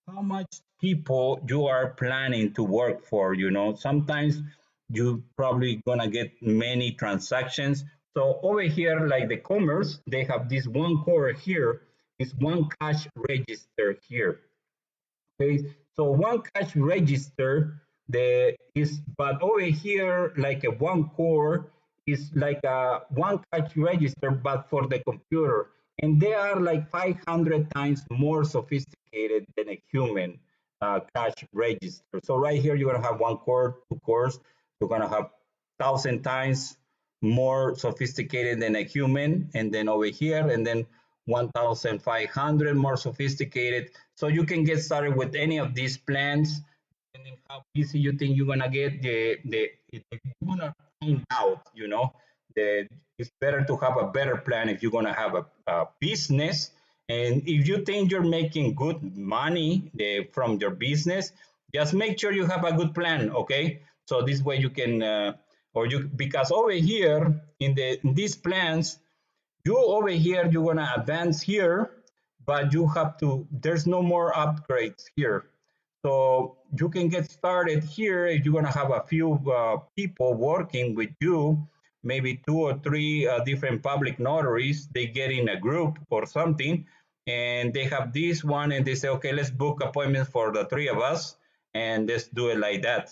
how much people you are planning to work for. Sometimes you probably gonna get many transactions. So over here, like the commerce, they have this one core here, is one cash register here. Okay, so one cash register, but over here, like a one core is like a one cash register, but for the computer. And they are like 500 times more sophisticated than a human cash register. So right here, you're gonna have one core, two cores. You're gonna have 1,000 times more sophisticated than a human. And then over here, and then 1,500 more sophisticated. So you can get started with any of these plans, depending how busy you think you're gonna get. You're gonna find out. It's better to have a better plan if you're gonna have a business, and if you think you're making good money from your business, just make sure you have a good plan. Okay, so this way you can, because over here in these plans, you over here, you're gonna advance here, but there's no more upgrades here. So you can get started here if you're gonna have a few people working with you, maybe two or three different public notaries. They get in a group or something, and they have this one, and they say, okay, let's book appointments for the three of us, and let's do it like that.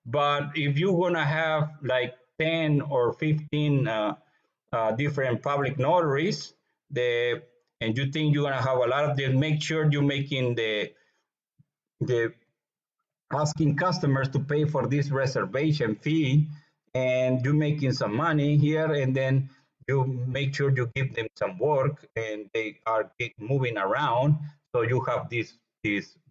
But if you're gonna have like 10 or 15 different public notaries, and you think you're gonna have a lot of them, make sure you're making the asking customers to pay for this reservation fee, and you're making some money here, and then you make sure you give them some work and they are moving around, so you have this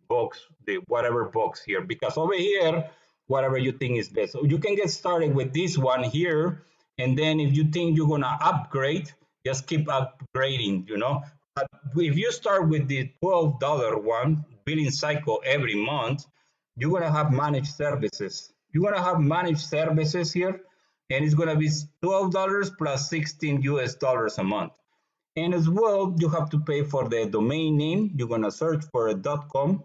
box, the whatever box here, because over here, whatever you think is best. So you can get started with this one here, and then if you think you're gonna upgrade, just keep upgrading. But if you start with the $12 one billing cycle every month, you're gonna have managed services. You're gonna have managed services here, and it's gonna be $12 plus 16 US dollars a month. And as well, you have to pay for the domain name. You're gonna search for a .com.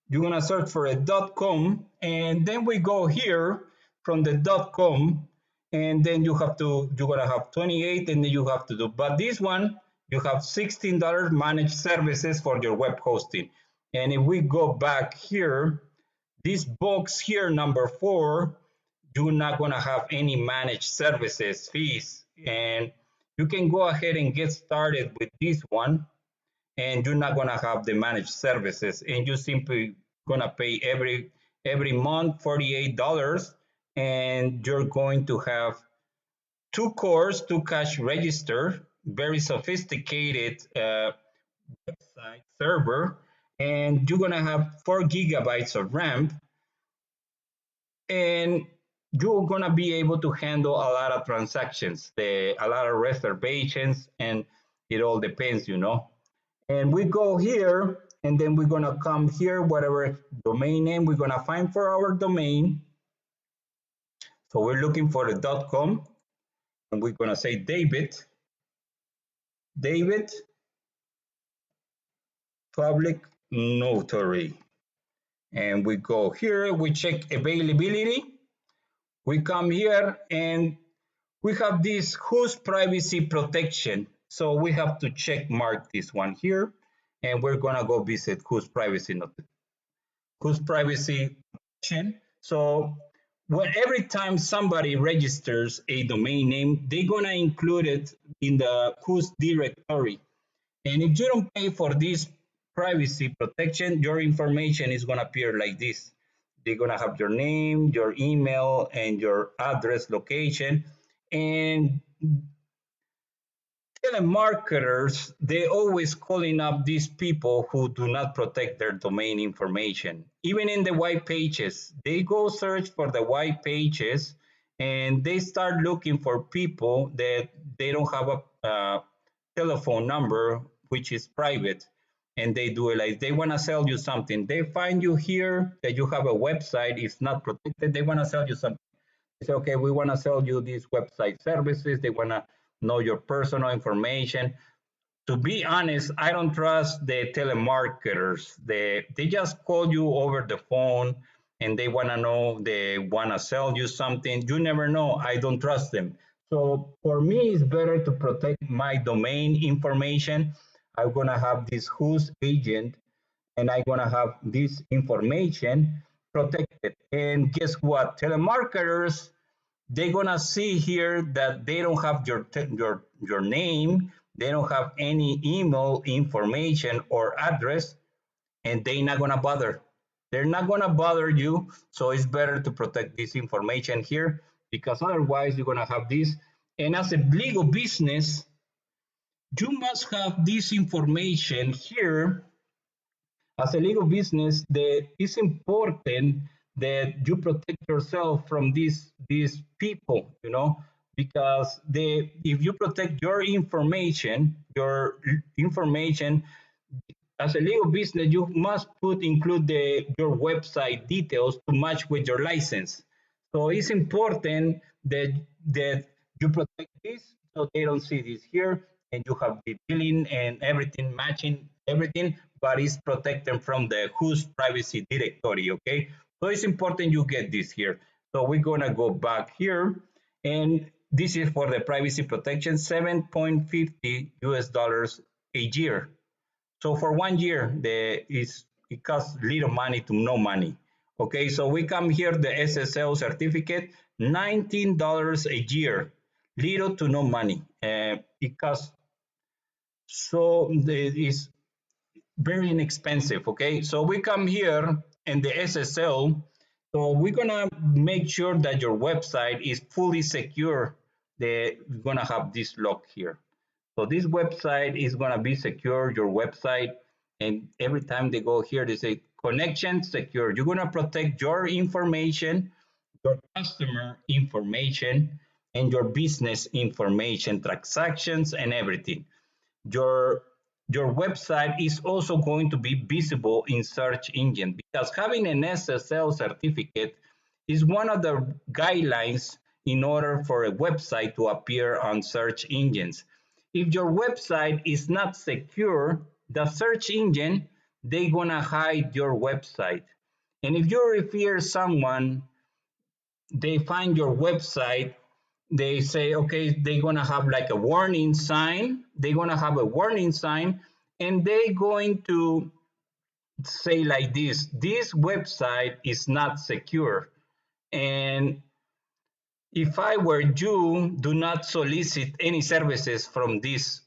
You're gonna search for a .com, and then we go here from the .com, and then you're gonna have 28, and then you have to do. But this one, you have $16 managed services for your web hosting. And if we go back here, this box here, number 4, you're not gonna have any managed services fees, and you can go ahead and get started with this one. and you're not gonna have the managed services, and you simply gonna pay every month $48, and you're going to have two cores, two cash register, very sophisticated website server, and you're gonna have 4 GB of RAM, and you're gonna be able to handle a lot of transactions, a lot of reservations, and it all depends, And we go here, and then we're gonna come here, whatever domain name we're gonna find for our domain. So we're looking for the .com, and we're gonna say David Public Notary. And we go here, we check availability. We come here and we have this whose privacy protection. So we have to check mark this one here, and we're gonna go visit whose privacy protection. So every time somebody registers a domain name, they're gonna include it in the whose directory. And if you don't pay for this privacy protection, your information is gonna appear like this. They're gonna have your name, your email, and your address location. And telemarketers, they always calling up these people who do not protect their domain information. Even in the white pages, they go search for the white pages, and they start looking for people that they don't have a telephone number, which is private. And they do it like they want to sell you something. They find you here that you have a website, it's not protected. They want to sell you something. They say, okay, we want to sell you these website services. They want to know your personal information. To be honest, I don't trust the telemarketers. They just call you over the phone, and they want to know, they want to sell you something. You never know. I don't trust them. So for me, it's better to protect my domain information. I'm going to have this who's agent, and I'm going to have this information protected. And guess what? Telemarketers, they're gonna see here that they don't have your name, they don't have any email information or address, and they're not gonna bother. They're not gonna bother you, so it's better to protect this information here, because otherwise you're gonna have this. And as a legal business, you must have this information here. As a legal business, that it's important that you protect yourself from these people, because if you protect your information as a legal business, you must include your website details to match with your license. So it's important that you protect this, so they don't see this here, and you have the billing and everything matching everything, but it's protected from the whose privacy directory. Okay, so it's important you get this here. So we're gonna go back here, and this is for the privacy protection, 7.50 US dollars a year. So for 1 year, it costs little money to no money. Okay, so we come here, the SSL certificate, $19 a year, little to no money. It costs, so it's very inexpensive. Okay, so we come here and the SSL. So we're gonna make sure that your website is fully secure. We're gonna have this lock here. So this website is gonna be secure, your website, and every time they go here, they say connection secure. You're gonna protect your information, your customer information, and your business information, transactions, and everything. Your website is also going to be visible in search engine, because having an SSL certificate is one of the guidelines in order for a website to appear on search engines. If your website is not secure, the search engine, they're gonna hide your website. And if you refer someone, they find your website, they say, okay, they're gonna have like a warning sign. They're gonna have a warning sign, and they're going to say like this website is not secure. And if I were you, do not solicit any services from this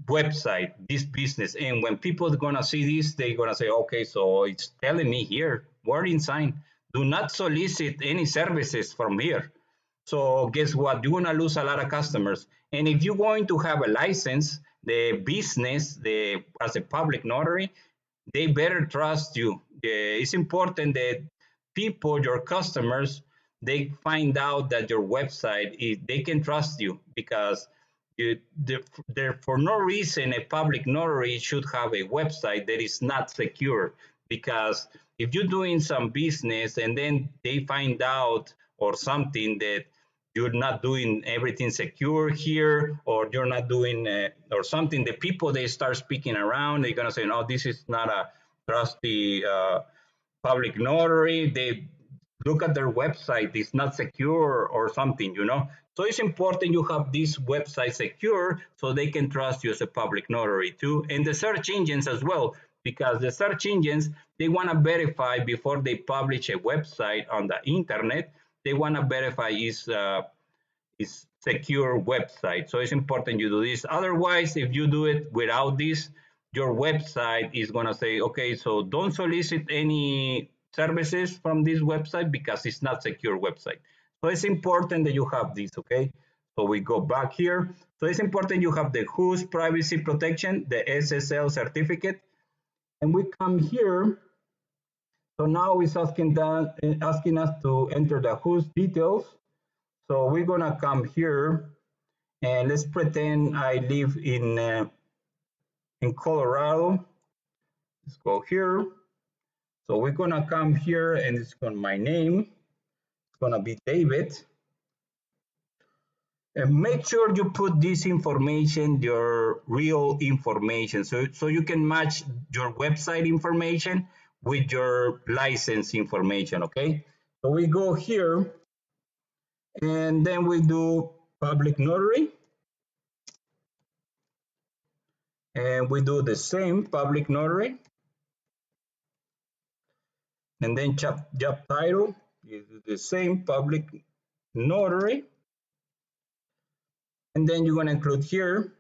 website, this business. And when people are gonna see this, they're gonna say, okay, so it's telling me here, warning sign, do not solicit any services from here. So guess what? You're gonna lose a lot of customers. And if you're going to have a license, the business, the as a public notary, they better trust you. It's important that people, your customers, they find out that your website is, they can trust you because there for no reason a public notary should have a website that is not secure. Because if you're doing some business and then they find out or something that you're not doing everything secure here, or you're not doing or something, the people they start speaking around, they're gonna say, no, this is not a trusty public notary. They look at their website, it's not secure or something, you know. So it's important you have this website secure so they can trust you as a public notary too. And the search engines as well, because the search engines, they want to verify before they publish a website on the internet. They want to verify is secure website. So it's important you do this. Otherwise, if you do it without this, your website is gonna say, okay, so don't solicit any services from this website because it's not secure website. So it's important that you have this, okay? So we go back here. So it's important you have the whose privacy protection, the SSL certificate, and we come here. So now it's asking us to enter the whose details. So we're gonna come here and let's pretend I live in Colorado. Let's go here. So we're gonna come here and it's gonna my name. It's gonna be David. And make sure you put this information, your real information, so you can match your website information with your license information. Okay. So we go here and then we do public notary. And we do the same public notary. And then job title is the same public notary. And then you're going to include here.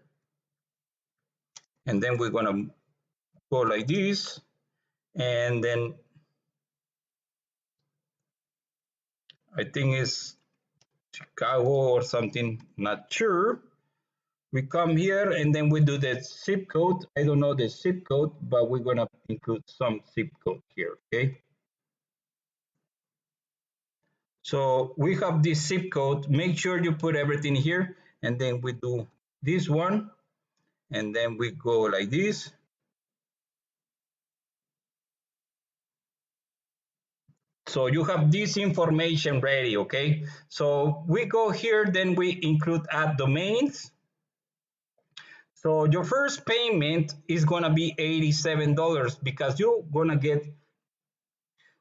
And then we're going to go like this. And then I think it's Chicago or something, not sure. We come here and then we do the zip code. I don't know the zip code, but we're going to include some zip code here, okay? So we have this zip code. Make sure you put everything here. And then we do this one. And then we go like this. So you have this information ready, okay? So we go here, then we include add domains. So your first payment is gonna be $87 because you're gonna get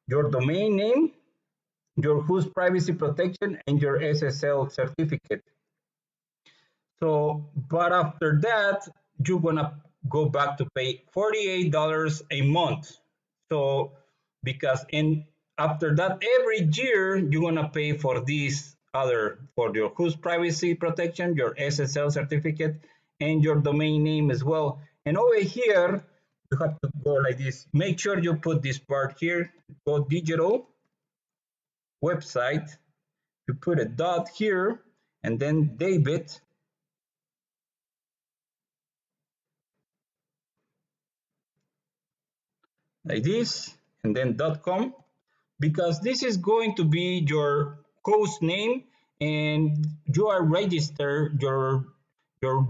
your domain name, your whose privacy protection, and your SSL certificate. So, but after that, you're gonna go back to pay $48 a month. So, because after that, every year you're gonna pay for this other, for your whose privacy protection, your SSL certificate, and your domain name as well. And over here, you have to go like this. Make sure you put this part here. Go digital website. You put a dot here, and then David. Like this, and then .com, because this is going to be your host name and you are registered your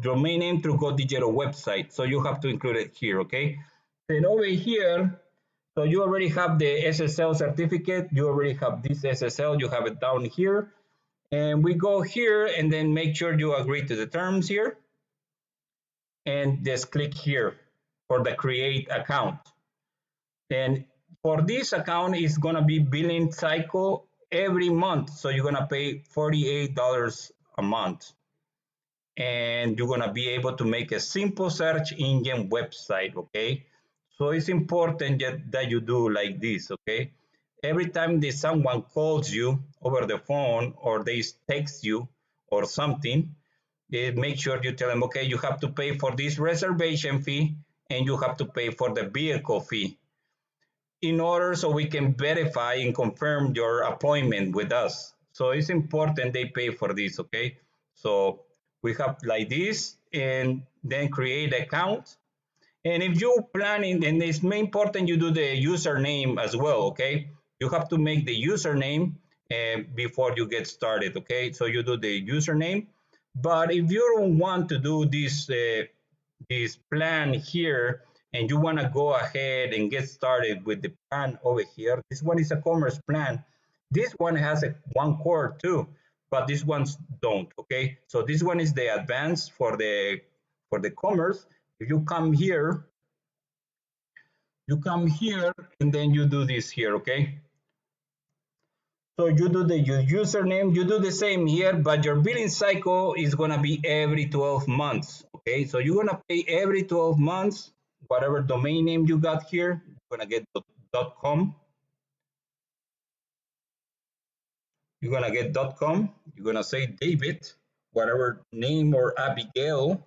domain name through Go Digital website. So you have to include it here, okay? Then over here, so you already have the SSL certificate, you already have this SSL, you have it down here. And we go here and then make sure you agree to the terms here. And just click here for the create account. And for this account, it's gonna be billing cycle every month. So you're gonna pay $48 a month. And you're gonna be able to make a simple search engine website, okay? So it's important that you do like this, okay? Every time that someone calls you over the phone or they text you or something, make sure you tell them, okay, you have to pay for this reservation fee and you have to pay for the vehicle fee in order so we can verify and confirm your appointment with us. So it's important they pay for this, okay? So we have like this and then create account. And if you're planning, then it's more important you do the username as well, okay? You have to make the username before you get started, okay? So you do the username. But if you don't want to do this plan here and you want to go ahead and get started with the plan over here, this one is a commerce plan. This one has one core too, but these ones don't, okay? So this one is the advanced for the commerce. If you come here and then you do this here, okay? So you do the username, you do the same here, but your billing cycle is gonna be every 12 months, okay? So you're gonna pay every 12 months, whatever domain name you got here, you're gonna get .com, you're gonna get .com, you're gonna say David, whatever name or Abigail,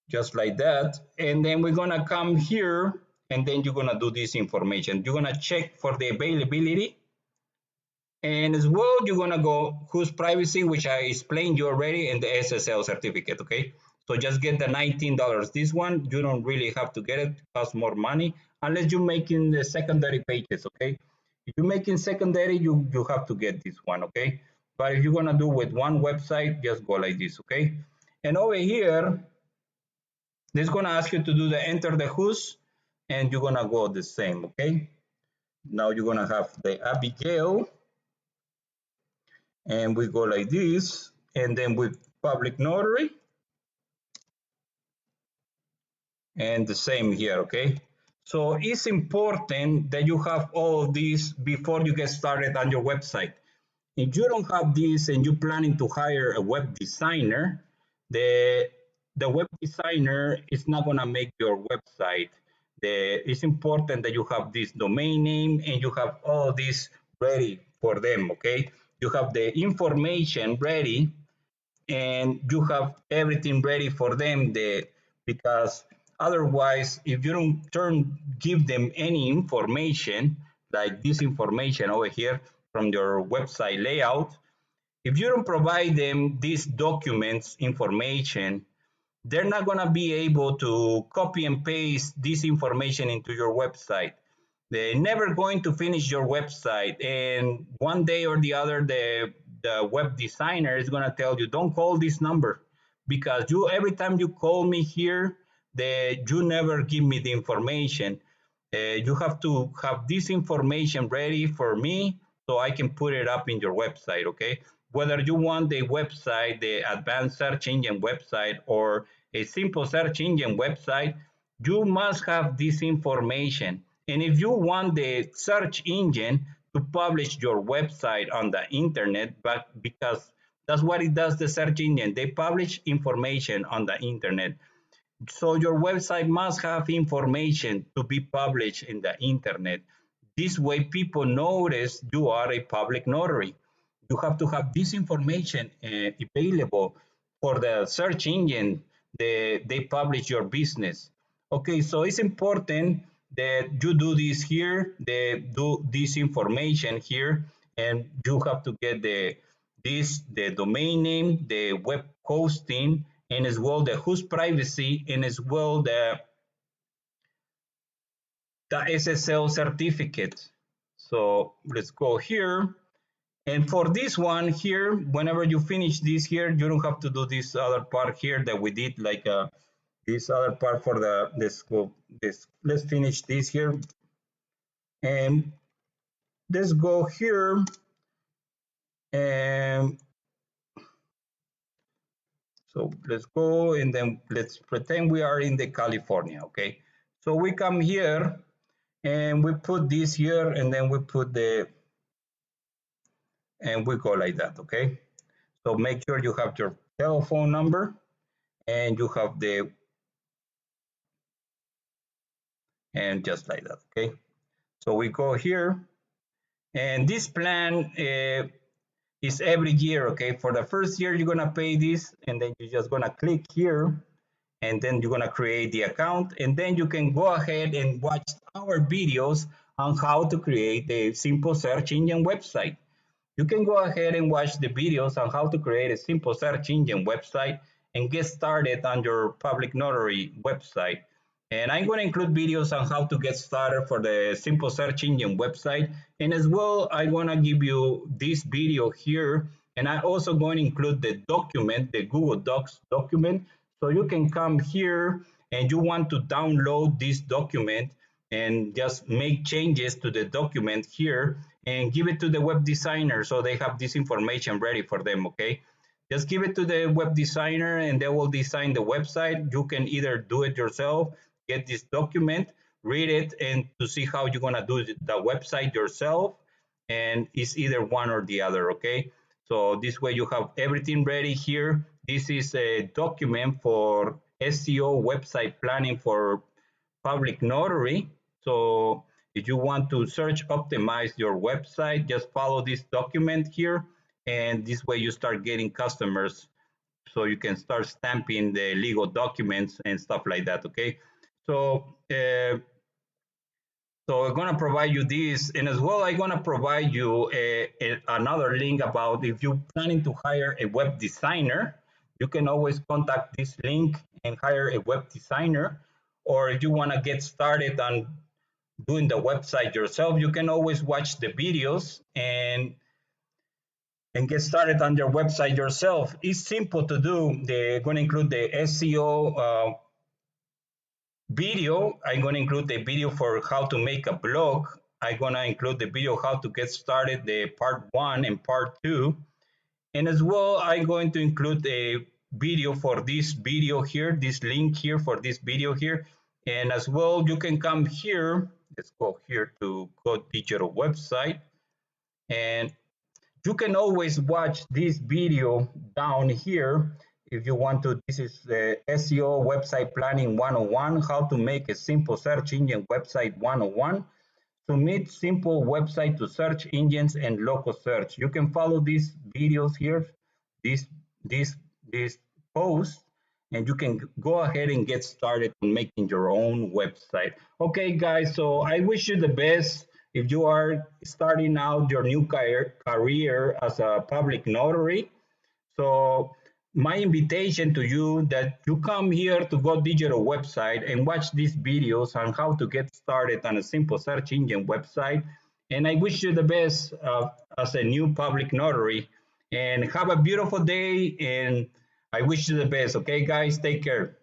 just like that. And then we're gonna come here and then you're gonna do this information. You're gonna check for the availability. And as well, you're gonna go whose privacy, which I explained you already, and the SSL certificate, okay? So just get the $19. This one, you don't really have to get it, it costs more money, unless you're making the secondary pages, okay? If you're making secondary, you have to get this one, okay? But if you're gonna do with one website, just go like this, okay? And over here, this is gonna ask you to do the enter the whos, and you're gonna go the same, okay? Now you're gonna have the Abigail, and we go like this, and then with public notary, and the same here, okay? So it's important that you have all of these before you get started on your website. If you don't have this and you're planning to hire a web designer, the the web designer is not gonna make your website. It's important that you have this domain name and you have all this ready for them, okay? You have the information ready and you have everything ready for them because otherwise if you don't give them any information like this information over here from your website layout, if you don't provide them these documents information, they're not going to be able to copy and paste this information into your website. They're never going to finish your website. And one day or the other, the web designer is going to tell you, don't call this number because you every time you call me here, you never give me the information. You have to have this information ready for me so I can put it up in your website, okay? Whether you want the website, the advanced search engine website, or a simple search engine website, you must have this information. And if you want the search engine to publish your website on the internet, but because that's what it does, the search engine, they publish information on the internet. So your website must have information to be published in the internet. This way people notice you are a public notary. You have to have this information available for the search engine. They publish your business. Okay, so it's important that you do this here, they do this information here, and you have to get the domain name, the web hosting, and as well the host privacy, and as well the SSL certificate. So let's go here. And for this one here, whenever you finish this here, you don't have to do this other part here that we did, like this other part for this. Let's finish this here, and let's go here, and so let's go, and then let's pretend we are in the California, okay? So we come here, and we put this here, and then we put and we go like that, okay? So make sure you have your telephone number, and you have and just like that, okay? So we go here, And this plan is every year, okay? For the first year, you're gonna pay this, and then you're just gonna click here, and then you're gonna create the account, and then you can go ahead and watch our videos on how to create a simple search engine website. You can go ahead and watch the videos on how to create a simple search engine website and get started on your public notary website. And I'm going to include videos on how to get started for the simple search engine website. And as well, I'm going to give you this video here. And I'm also going to include the document, the Google Docs document. So you can come here and you want to download this document and just make changes to the document here and give it to the web designer so they have this information ready for them, okay? Just give it to the web designer and they will design the website. You can either do it yourself, get this document, read it, and to see how you're gonna do the website yourself. And it's either one or the other, okay? So this way you have everything ready here. This is a document for SEO website planning for public notary. So if you want to search optimize your website, just follow this document here. And this way you start getting customers so you can start stamping the legal documents and stuff like that, okay? So, so I'm gonna provide you this, and as well, I'm gonna provide you another link about if you're planning to hire a web designer, you can always contact this link and hire a web designer. Or if you wanna get started on doing the website yourself, you can always watch the videos and get started on your website yourself. It's simple to do. They're going to include the SEO video. I'm going to include the video for how to make a blog. I'm going to include the video how to get started, the part 1 and part 2. And as well, I'm going to include a video for this video here, this link here for this video here. And as well, you can come here. Let's go here to Go Digital website. And you can always watch this video down here if you want to. This is the SEO website planning 101, how to make a simple search engine website 101. Submit simple website to search engines and local search. You can follow these videos here, this this this post, and you can go ahead and get started on making your own website. Okay, guys, so I wish you the best if you are starting out your new career as a public notary. So my invitation to you that you come here to Go Digital website and watch these videos on how to get started on a simple search engine website. And I wish you the best as a new public notary. And have a beautiful day. And I wish you the best. Okay, guys, take care.